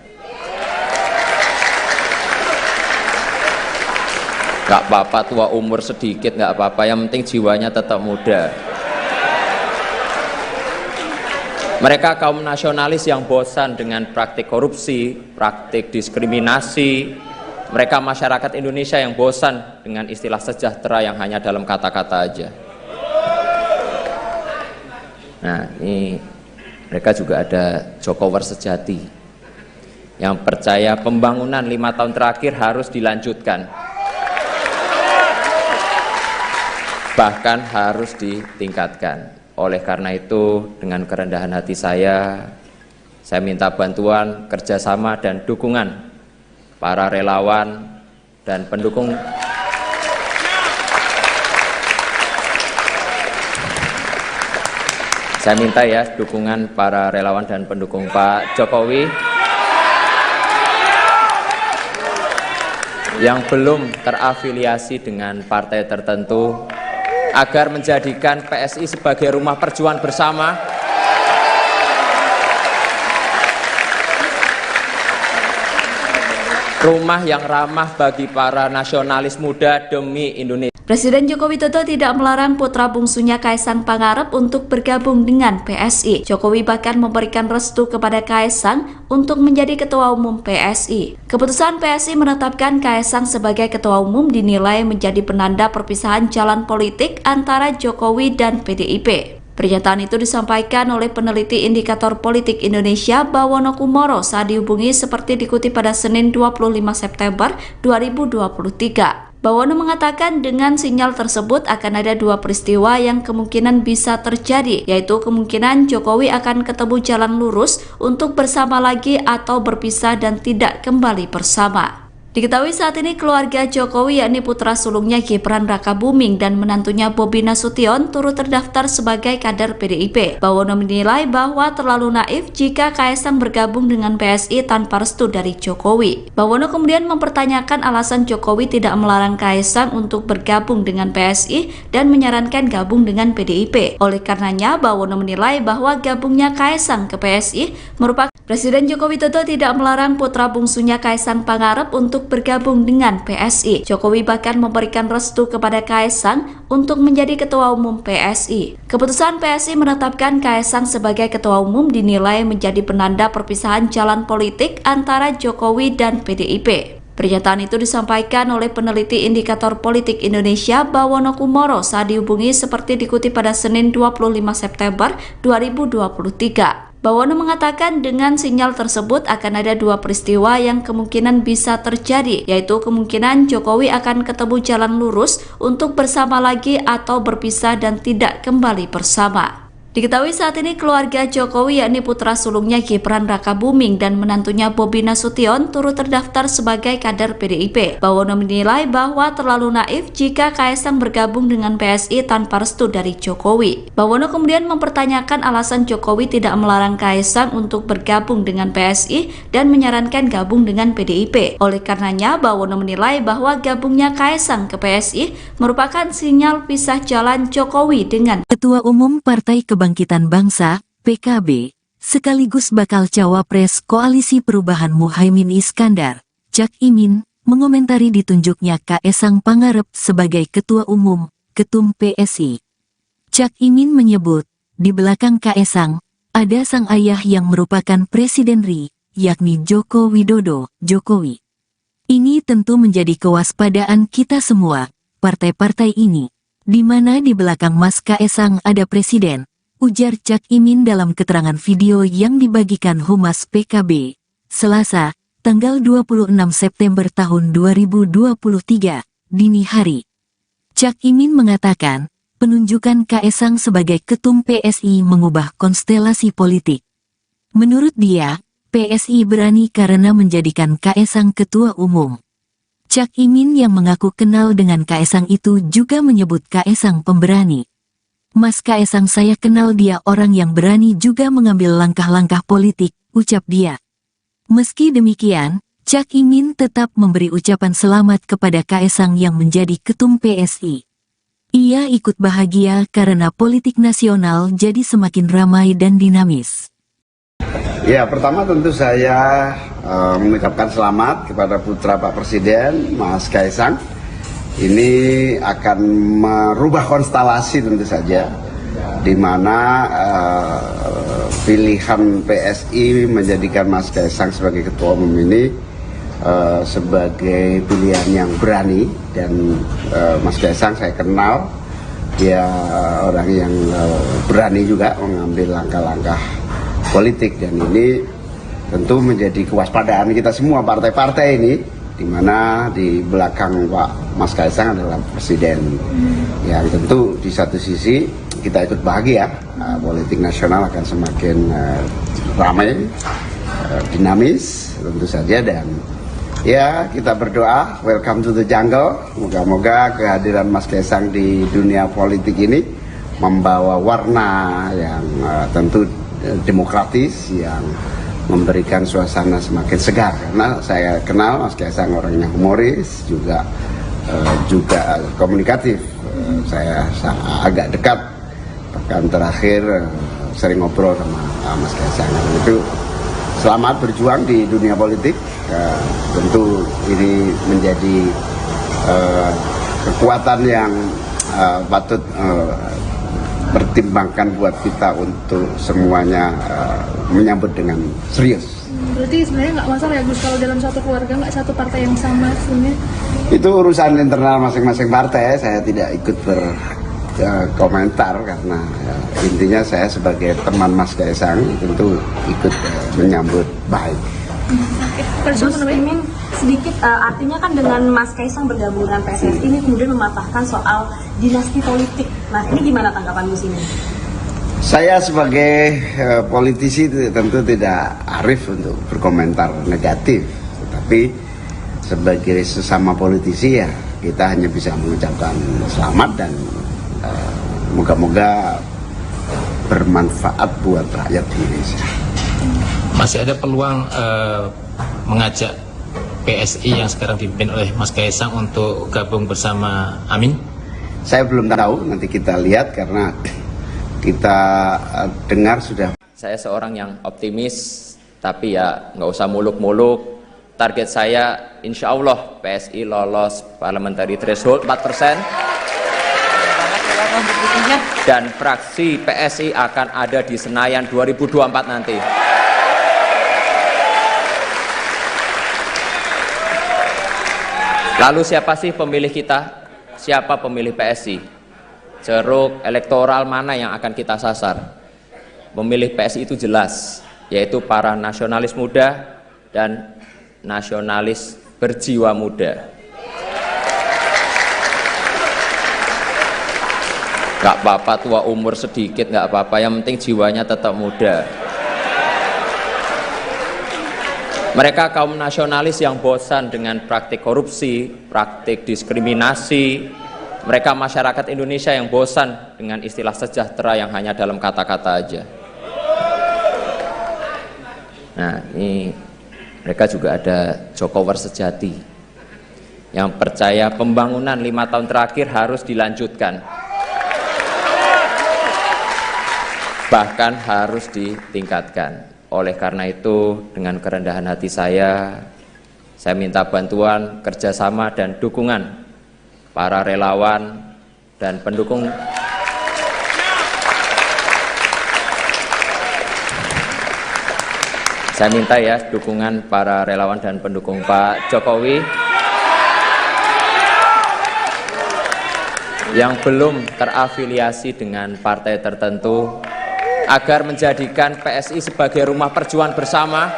Gak apa-apa tua umur sedikit, gak apa-apa, yang penting jiwanya tetap muda. Mereka kaum nasionalis yang bosan dengan praktik korupsi, praktik diskriminasi. Mereka masyarakat Indonesia yang bosan dengan istilah sejahtera yang hanya dalam kata-kata aja. Nah, ini mereka juga ada Jokower sejati yang percaya pembangunan 5 tahun terakhir harus dilanjutkan, bahkan harus ditingkatkan. Oleh karena itu, dengan kerendahan hati saya minta bantuan, kerjasama dan dukungan para relawan dan pendukung saya minta ya dukungan para relawan dan pendukung Pak Jokowi yang belum terafiliasi dengan partai tertentu agar menjadikan PSI sebagai rumah perjuangan bersama, rumah yang ramah bagi para nasionalis muda demi Indonesia. Presiden Joko Widodo tidak melarang putra bungsunya Kaisang Pangarep untuk bergabung dengan PSI. Jokowi bahkan memberikan restu kepada Kaisang untuk menjadi ketua umum PSI. Keputusan PSI menetapkan Kaisang sebagai ketua umum dinilai menjadi penanda perpisahan jalan politik antara Jokowi dan PDIP. Pernyataan itu disampaikan oleh peneliti indikator politik Indonesia Bawono Kumoro saat dihubungi seperti dikutip pada Senin 25 September 2023. Bawono mengatakan dengan sinyal tersebut akan ada dua peristiwa yang kemungkinan bisa terjadi, yaitu kemungkinan Jokowi akan ketemu jalan lurus untuk bersama lagi atau berpisah dan tidak kembali bersama. Diketahui saat ini keluarga Jokowi yakni putra sulungnya Gibran Rakabuming dan menantunya Bobi Nasution turut terdaftar sebagai kader PDIP. Bawono menilai bahwa terlalu naif jika Kaisang bergabung dengan PSI tanpa restu dari Jokowi. Bawono kemudian mempertanyakan alasan Jokowi tidak melarang Kaisang untuk bergabung dengan PSI dan menyarankan gabung dengan PDIP. Oleh karenanya, Bawono menilai bahwa gabungnya Kaisang ke PSI merupakan Presiden Joko Widodo tidak melarang putra bungsunya Kaisang Pangarep untuk bergabung dengan PSI. Jokowi bahkan memberikan restu kepada Kaisang untuk menjadi ketua umum PSI. Keputusan PSI menetapkan Kaisang sebagai ketua umum dinilai menjadi penanda perpisahan jalan politik antara Jokowi dan PDIP. Pernyataan itu disampaikan oleh peneliti indikator politik Indonesia Bawono Kumoro saat dihubungi seperti dikutip pada Senin 25 September 2023. Bawono mengatakan dengan sinyal tersebut akan ada dua peristiwa yang kemungkinan bisa terjadi, yaitu kemungkinan Jokowi akan ketemu jalan lurus untuk bersama lagi atau berpisah dan tidak kembali bersama. Diketahui saat ini keluarga Jokowi yakni putra sulungnya Gibran Rakabuming dan menantunya Bobi Nasution turut terdaftar sebagai kader PDIP. Bawono menilai bahwa terlalu naif jika Kaisang bergabung dengan PSI tanpa restu dari Jokowi. Bawono kemudian mempertanyakan alasan Jokowi tidak melarang Kaisang untuk bergabung dengan PSI dan menyarankan gabung dengan PDIP. Oleh karenanya, Bawono menilai bahwa gabungnya Kaisang ke PSI merupakan sinyal pisah jalan Jokowi dengan Ketua Umum Partai Kebangkitan Bangsa, PKB, sekaligus bakal cawapres Koalisi Perubahan Muhaimin Iskandar, Cak Imin, mengomentari ditunjuknya Kaesang Pangarep sebagai Ketua Umum, Ketum PSI. Cak Imin menyebut, di belakang Kaesang, ada sang ayah yang merupakan Presiden RI, yakni Joko Widodo, Jokowi. Ini tentu menjadi kewaspadaan kita semua, partai-partai ini, di mana di belakang Mas Kaesang ada Presiden, ujar Cak Imin dalam keterangan video yang dibagikan Humas PKB, Selasa, tanggal 26 September tahun 2023, dini hari. Cak Imin mengatakan, penunjukan Kaesang sebagai Ketum PSI mengubah konstelasi politik. Menurut dia, PSI berani karena menjadikan Kaesang Ketua Umum. Cak Imin yang mengaku kenal dengan Kaesang itu juga menyebut Kaesang pemberani. Mas Kaesang saya kenal dia orang yang berani juga mengambil langkah-langkah politik, ucap dia. Meski demikian, Cak Imin tetap memberi ucapan selamat kepada Kaesang yang menjadi Ketum PSI. Ia ikut bahagia karena politik nasional jadi semakin ramai dan dinamis. Ya, pertama tentu saya mengucapkan selamat kepada putra Pak Presiden, Mas Kaesang. Ini akan merubah konstelasi tentu saja, di mana pilihan PSI menjadikan Mas Kaesang sebagai Ketua Umum ini sebagai pilihan yang berani, dan Mas Kaesang saya kenal, dia orang yang berani juga mengambil langkah-langkah politik, dan ini tentu menjadi kewaspadaan kita semua partai-partai ini, di mana di belakang Pak Mas Kaesang adalah Presiden yang tentu di satu sisi kita ikut bahagia, politik nasional akan semakin ramai, dinamis tentu saja, dan ya kita berdoa welcome to the jungle. Moga-moga kehadiran Mas Kaesang di dunia politik ini membawa warna yang tentu demokratis, yang memberikan suasana semakin segar, karena saya kenal Mas Kaesang orangnya humoris, juga komunikatif. Saya agak dekat, bahkan terakhir sering ngobrol sama Mas Kaesang. Itu selamat berjuang di dunia politik. Tentu ini menjadi kekuatan yang patut pertimbangkan buat kita untuk semuanya menyambut dengan serius. Berarti sebenarnya nggak masalah ya Gus kalau dalam satu keluarga nggak satu partai yang sama sebenarnya? Itu urusan internal masing-masing partai, saya tidak ikut berkomentar karena intinya saya sebagai teman Mas Kaesang tentu ikut menyambut baik. Gus Imin sedikit artinya kan dengan Mas Kaesang bergabung dengan PSSI ini kemudian mematahkan soal dinasti politik. Nah, ini gimana tanggapan Gus Imin? Saya sebagai politisi tentu tidak arif untuk berkomentar negatif, tetapi sebagai sesama politisi ya kita hanya bisa mengucapkan selamat dan moga-moga bermanfaat buat rakyat Indonesia. Masih ada peluang mengajak PSI yang sekarang dipimpin oleh Mas Kaesang untuk gabung bersama Amin? Saya belum tahu, nanti kita lihat karena kita dengar sudah. Saya seorang yang optimis, tapi ya nggak usah muluk-muluk. Target saya insya Allah PSI lolos parliamentary threshold 4%. Dan fraksi PSI akan ada di Senayan 2024 nanti. Lalu siapa sih pemilih kita? Siapa pemilih PSI? Ceruk elektoral mana yang akan kita sasar? Pemilih PSI itu jelas, yaitu para nasionalis muda dan nasionalis berjiwa muda. Gak apa-apa tua umur sedikit, gak apa-apa, yang penting jiwanya tetap muda. Mereka kaum nasionalis yang bosan dengan praktik korupsi, praktik diskriminasi. Mereka masyarakat Indonesia yang bosan dengan istilah sejahtera yang hanya dalam kata-kata aja. Nah, ini mereka juga ada Jokowers sejati yang percaya pembangunan 5 tahun terakhir harus dilanjutkan. bahkan harus ditingkatkan. Oleh karena itu, dengan kerendahan hati saya minta bantuan, kerjasama, dan dukungan para relawan dan pendukung saya minta ya dukungan para relawan dan pendukung Pak Jokowi yang belum terafiliasi dengan partai tertentu agar menjadikan PSI sebagai rumah perjuangan bersama,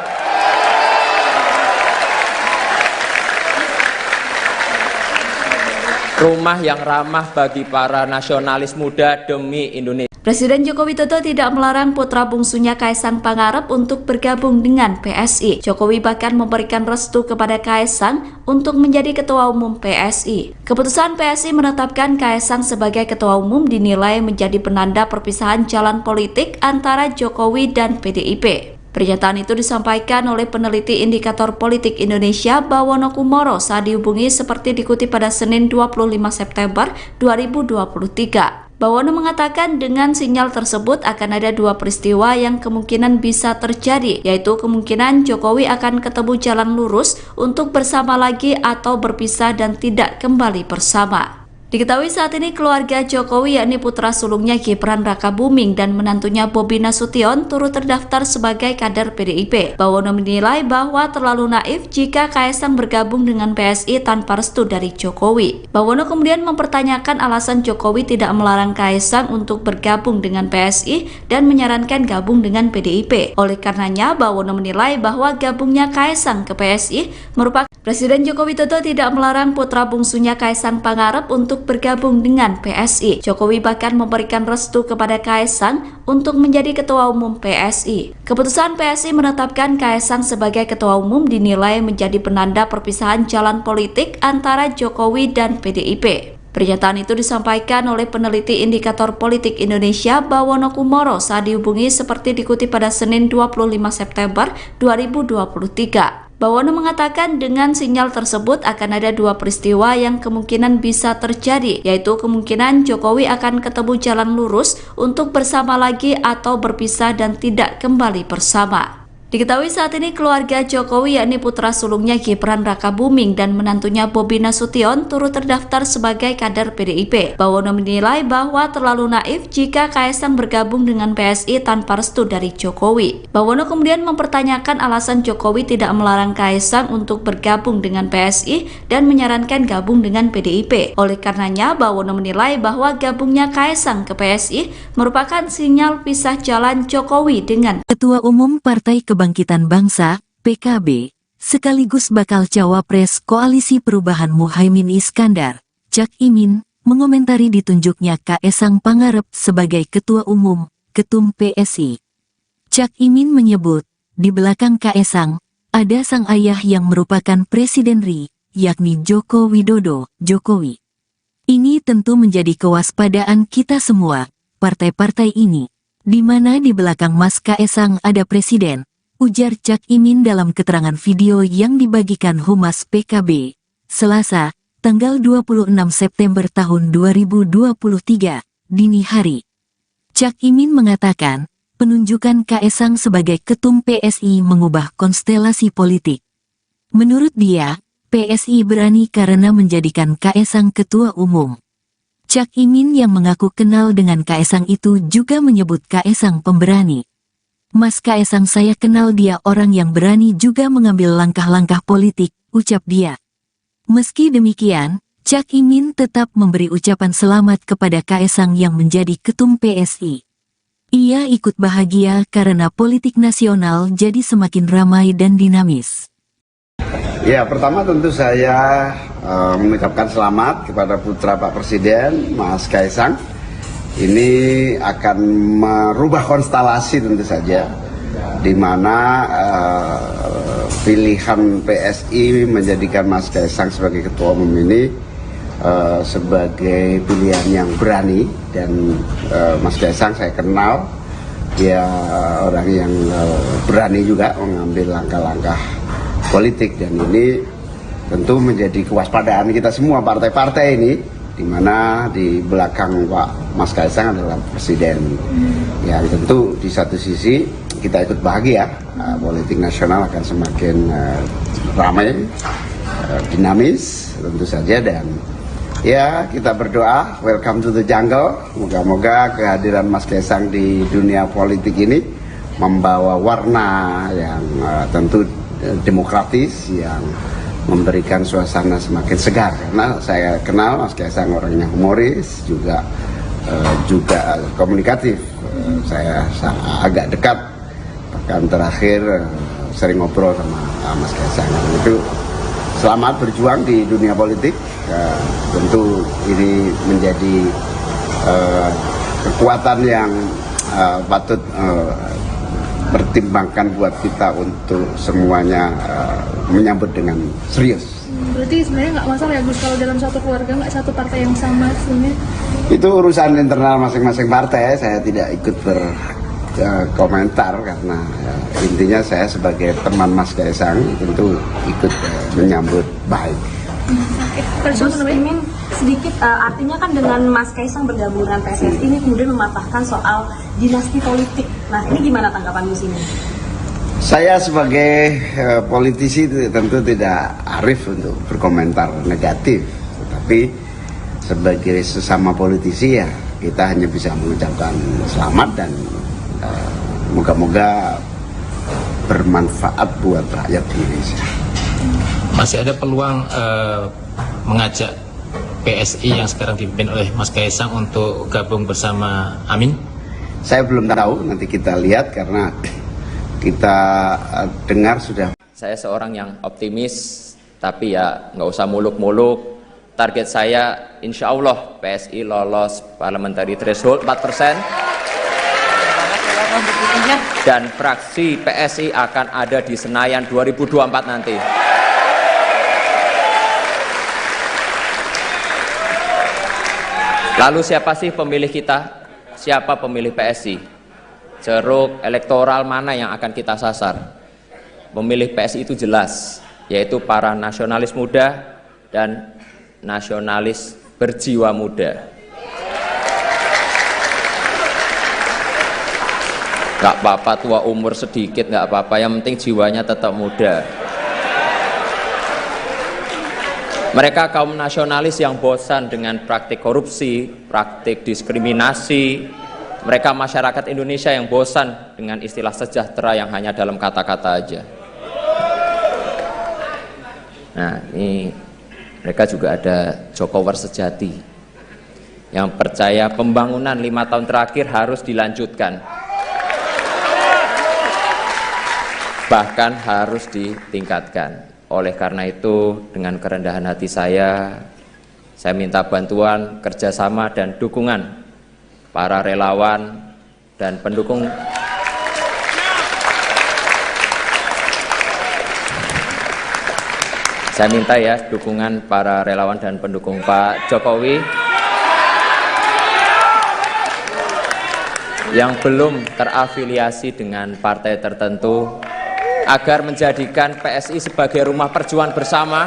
rumah yang ramah bagi para nasionalis muda demi Indonesia. Presiden Joko Widodo tidak melarang putra bungsunya Kaesang Pangarep untuk bergabung dengan PSI. Jokowi bahkan memberikan restu kepada Kaesang untuk menjadi ketua umum PSI. Keputusan PSI menetapkan Kaesang sebagai ketua umum dinilai menjadi penanda perpisahan jalan politik antara Jokowi dan PDIP. Pernyataan itu disampaikan oleh peneliti Indikator Politik Indonesia Bawono Kumoro saat dihubungi seperti dikutip pada Senin 25 September 2023. Bawono mengatakan dengan sinyal tersebut akan ada dua peristiwa yang kemungkinan bisa terjadi, yaitu kemungkinan Jokowi akan ketemu jalan lurus untuk bersama lagi atau berpisah dan tidak kembali bersama. Diketahui saat ini keluarga Jokowi yakni putra sulungnya Gibran Rakabuming dan menantunya Bobi Nasution turut terdaftar sebagai kader PDIP. Bawono menilai bahwa terlalu naif jika Kaesang bergabung dengan PSI tanpa restu dari Jokowi. Bawono kemudian mempertanyakan alasan Jokowi tidak melarang Kaesang untuk bergabung dengan PSI dan menyarankan gabung dengan PDIP. Oleh karenanya, Bawono menilai bahwa gabungnya Kaesang ke PSI merupakan Presiden Joko Widodo tidak melarang putra bungsunya Kaesang Pangarep untuk bergabung dengan PSI. Jokowi bahkan memberikan restu kepada Kaesang untuk menjadi ketua umum PSI. Keputusan PSI menetapkan Kaesang sebagai ketua umum dinilai menjadi penanda perpisahan jalan politik antara Jokowi dan PDIP. Pernyataan itu disampaikan oleh peneliti Indikator Politik Indonesia Bawono Kumoro saat dihubungi seperti dikutip pada Senin 25 September 2023. Bawono mengatakan dengan sinyal tersebut akan ada dua peristiwa yang kemungkinan bisa terjadi, yaitu kemungkinan Jokowi akan ketemu jalan lurus untuk bersama lagi atau berpisah dan tidak kembali bersama. Diketahui saat ini keluarga Jokowi yakni putra sulungnya Gibran Rakabuming dan menantunya Bobi Nasution turut terdaftar sebagai kader PDIP. Bawono menilai bahwa terlalu naif jika Kaesang bergabung dengan PSI tanpa restu dari Jokowi. Bawono kemudian mempertanyakan alasan Jokowi tidak melarang Kaesang untuk bergabung dengan PSI dan menyarankan gabung dengan PDIP. Oleh karenanya, Bawono menilai bahwa gabungnya Kaesang ke PSI merupakan sinyal pisah jalan Jokowi dengan Ketua Umum Partai Kebangkitan Bangsa, PKB, sekaligus bakal cawapres Koalisi Perubahan Muhaimin Iskandar, Cak Imin, mengomentari ditunjuknya Kaesang Pangarep sebagai Ketua Umum, Ketum PSI. Cak Imin menyebut, di belakang Kaesang, ada sang ayah yang merupakan Presiden RI, yakni Joko Widodo, Jokowi. Ini tentu menjadi kewaspadaan kita semua, partai-partai ini, di mana di belakang Mas Kaesang ada Presiden, ujar Cak Imin dalam keterangan video yang dibagikan Humas PKB, Selasa, tanggal 26 September tahun 2023, dini hari. Cak Imin mengatakan, penunjukan Kaesang sebagai Ketum PSI mengubah konstelasi politik. Menurut dia, PSI berani karena menjadikan Kaesang Ketua Umum. Cak Imin yang mengaku kenal dengan Kaesang itu juga menyebut Kaesang pemberani. Mas Kaesang saya kenal dia orang yang berani juga mengambil langkah-langkah politik, ucap dia. Meski demikian, Cak Imin tetap memberi ucapan selamat kepada Kaesang yang menjadi Ketum PSI. Ia ikut bahagia karena politik nasional jadi semakin ramai dan dinamis. Ya, pertama tentu saya mengucapkan selamat kepada putra Pak Presiden, Mas Kaesang. Ini akan merubah konstelasi tentu saja, di mana pilihan PSI menjadikan Mas Kaesang sebagai Ketua Umum ini sebagai pilihan yang berani. Dan Mas Kaesang saya kenal, dia orang yang berani juga mengambil langkah-langkah politik, dan ini tentu menjadi kewaspadaan kita semua partai-partai ini di mana di belakang Pak Mas Kaisang adalah Presiden. Yang tentu di satu sisi kita ikut bahagia, politik nasional akan semakin ramai, dinamis tentu saja, dan ya kita berdoa welcome to the jungle. Moga-moga kehadiran Mas Kaisang di dunia politik ini membawa warna yang tentu demokratis, yang memberikan suasana semakin segar. Karena saya kenal Mas Kaisang orangnya humoris, juga komunikatif. Saya agak dekat, bahkan terakhir sering ngobrol sama Mas Kaisang. Itu selamat berjuang di dunia politik. Tentu ini menjadi kekuatan yang patut pertimbangkan buat kita untuk semuanya menyambut dengan serius. Berarti sebenarnya nggak masalah ya Gus kalau dalam satu keluarga nggak satu partai yang sama sebenarnya? Itu urusan internal masing-masing partai, saya tidak ikut berkomentar karena intinya saya sebagai teman Mas Kaisang tentu ikut menyambut baik. Gus Imin sedikit artinya kan dengan Mas Kaisang bergabung dengan PSSI ini kemudian mematahkan soal dinasti politik. Nah ini gimana tanggapan Gus Imin? Saya sebagai politisi tentu tidak arif untuk berkomentar negatif, tetapi sebagai sesama politisi ya kita hanya bisa mengucapkan selamat dan moga-moga bermanfaat buat rakyat Indonesia. Masih ada peluang mengajak PSI yang sekarang dipimpin oleh Mas Kaisang untuk gabung bersama Amin? Saya belum tahu, nanti kita lihat karena kita dengar sudah. Saya seorang yang optimis, tapi ya nggak usah muluk-muluk. Target saya insya Allah PSI lolos parliamentary threshold 4%. Dan fraksi PSI akan ada di Senayan 2024 nanti. Lalu siapa sih pemilih kita? Siapa pemilih PSI? Ceruk elektoral mana yang akan kita sasar? Pemilih PSI itu jelas, yaitu para nasionalis muda dan nasionalis berjiwa muda. Gak apa-apa tua umur sedikit, gak apa-apa, yang penting jiwanya tetap muda. Mereka kaum nasionalis yang bosan dengan praktik korupsi, praktik diskriminasi. Mereka masyarakat Indonesia yang bosan dengan istilah sejahtera yang hanya dalam kata-kata aja. Nah, ini mereka juga ada Jokowers sejati yang percaya pembangunan 5 tahun terakhir harus dilanjutkan. Bahkan harus ditingkatkan. Oleh karena itu, dengan kerendahan hati saya minta bantuan, kerjasama, dan dukungan para relawan dan pendukung. Saya minta ya dukungan para relawan dan pendukung Pak Jokowi yang belum terafiliasi dengan partai tertentu, agar menjadikan PSI sebagai rumah perjuangan bersama,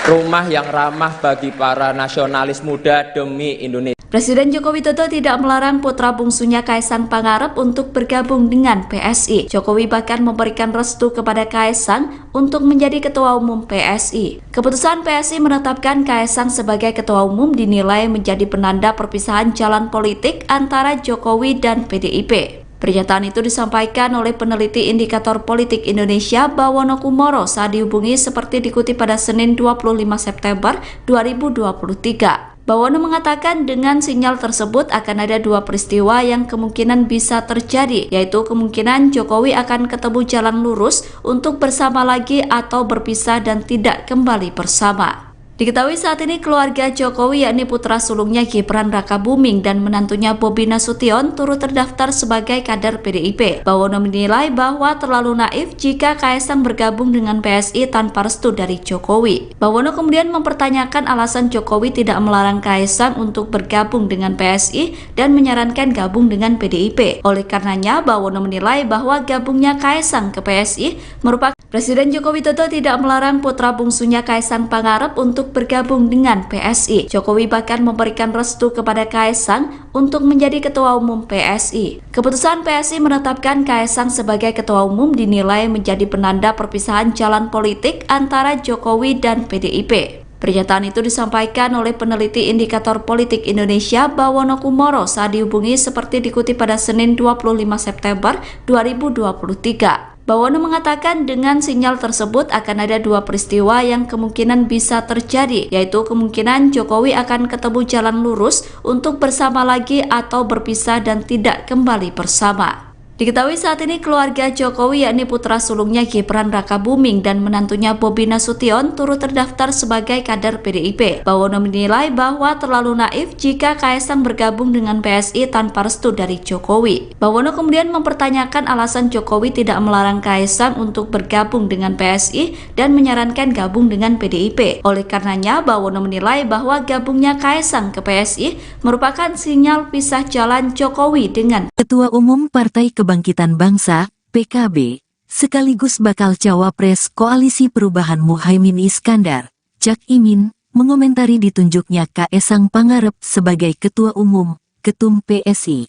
rumah yang ramah bagi para nasionalis muda demi Indonesia. Presiden Joko Widodo tidak melarang putra bungsunya Kaisang Pangarep untuk bergabung dengan PSI. Jokowi bahkan memberikan restu kepada Kaisang untuk menjadi ketua umum PSI. Keputusan PSI menetapkan Kaisang sebagai ketua umum dinilai menjadi penanda perpisahan jalan politik antara Jokowi dan PDIP. Pernyataan itu disampaikan oleh peneliti indikator politik Indonesia Bawono Kumoro saat dihubungi seperti dikutip pada Senin 25 September 2023. Bawono mengatakan dengan sinyal tersebut akan ada 2 peristiwa yang kemungkinan bisa terjadi, yaitu kemungkinan Jokowi akan ketemu jalan lurus untuk bersama lagi atau berpisah dan tidak kembali bersama. Diketahui saat ini keluarga Jokowi yakni putra sulungnya Gibran Rakabuming dan menantunya Bobi Nasution turut terdaftar sebagai kader PDIP. Bawono menilai bahwa terlalu naif jika Kaisang bergabung dengan PSI tanpa restu dari Jokowi. Bawono kemudian mempertanyakan alasan Jokowi tidak melarang Kaisang untuk bergabung dengan PSI dan menyarankan gabung dengan PDIP. Oleh karenanya, Bawono menilai bahwa gabungnya Kaisang ke PSI merupakan Presiden Joko Widodo tidak melarang putra bungsunya Kaesang Pangarep untuk bergabung dengan PSI. Jokowi bahkan memberikan restu kepada Kaesang untuk menjadi ketua umum PSI. Keputusan PSI menetapkan Kaesang sebagai ketua umum dinilai menjadi penanda perpisahan jalan politik antara Jokowi dan PDIP. Pernyataan itu disampaikan oleh peneliti indikator politik Indonesia Bawono Kumoro saat dihubungi seperti dikutip pada Senin 25 September 2023. Bawono mengatakan dengan sinyal tersebut akan ada dua peristiwa yang kemungkinan bisa terjadi, yaitu kemungkinan Jokowi akan ketemu jalan lurus untuk bersama lagi atau berpisah dan tidak kembali bersama. Diketahui saat ini keluarga Jokowi yakni putra sulungnya Gibran Rakabuming dan menantunya Bobi Nasution turut terdaftar sebagai kader PDIP. Bawono menilai bahwa terlalu naif jika Kaesang bergabung dengan PSI tanpa restu dari Jokowi. Bawono kemudian mempertanyakan alasan Jokowi tidak melarang Kaesang untuk bergabung dengan PSI dan menyarankan gabung dengan PDIP. Oleh karenanya, Bawono menilai bahwa gabungnya Kaesang ke PSI merupakan sinyal pisah jalan Jokowi dengan Ketua Umum Partai Kebangkitan Bangsa, PKB, sekaligus bakal cawapres Koalisi Perubahan Muhaimin Iskandar, Cak Imin, mengomentari ditunjuknya Kaesang Pangarep sebagai Ketua Umum, Ketum PSI.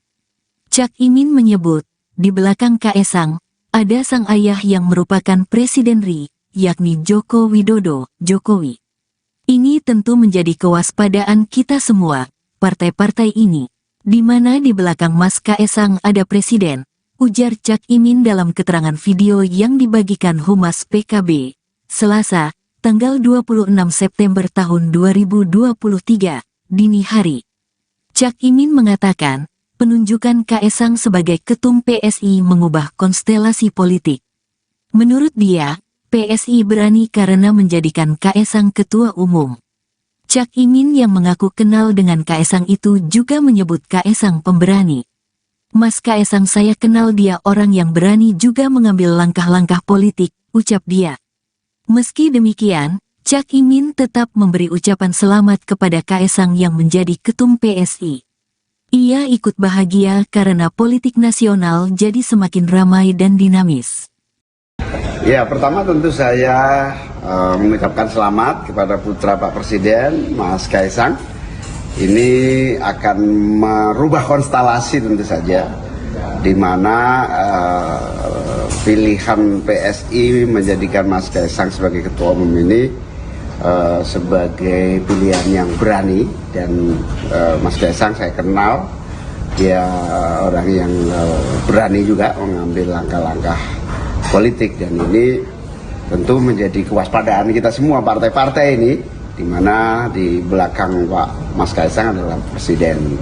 Cak Imin menyebut, di belakang Kaesang, ada sang ayah yang merupakan Presiden RI, yakni Joko Widodo, Jokowi. Ini tentu menjadi kewaspadaan kita semua, partai-partai ini, di mana di belakang Mas Kaesang ada Presiden, ujar Cak Imin dalam keterangan video yang dibagikan Humas PKB, Selasa, tanggal 26 September tahun 2023, dini hari. Cak Imin mengatakan, penunjukan Kaesang sebagai ketum PSI mengubah konstelasi politik. Menurut dia, PSI berani karena menjadikan Kaesang ketua umum. Cak Imin yang mengaku kenal dengan Kaesang itu juga menyebut Kaesang pemberani. Mas Kaesang saya kenal dia orang yang berani juga mengambil langkah-langkah politik, ucap dia. Meski demikian, Cak Imin tetap memberi ucapan selamat kepada Kaesang yang menjadi ketum PSI. Ia ikut bahagia karena politik nasional jadi semakin ramai dan dinamis. Ya, pertama tentu saya mengucapkan selamat kepada putra Pak Presiden, Mas Kaesang. Ini akan merubah konstelasi tentu saja, di mana pilihan PSI menjadikan Mas Kaesang sebagai ketua umum ini sebagai pilihan yang berani. Dan Mas Kaesang saya kenal, dia orang yang berani juga mengambil langkah-langkah politik, dan ini tentu menjadi kewaspadaan kita semua partai-partai ini, di mana di belakang Pak Mas Kaesang adalah Presiden.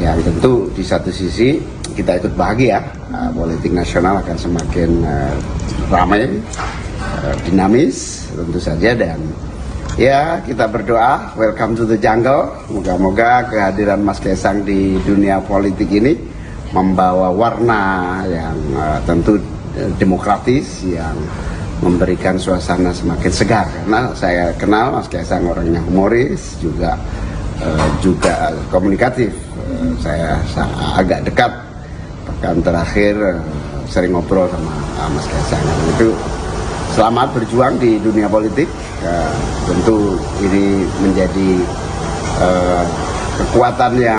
Yang tentu di satu sisi kita ikut bahagia, politik nasional akan semakin ramai, dinamis tentu saja, dan ya kita berdoa welcome to the jungle. Moga-moga kehadiran Mas Kaesang di dunia politik ini membawa warna yang tentu demokratis, yang memberikan suasana semakin segar. Karena saya kenal Mas Kaesang orangnya humoris, juga komunikatif. Saya agak dekat, pekan terakhir sering ngobrol sama Mas Kaesang. Itu selamat berjuang di dunia politik. Tentu ini menjadi kekuatan yang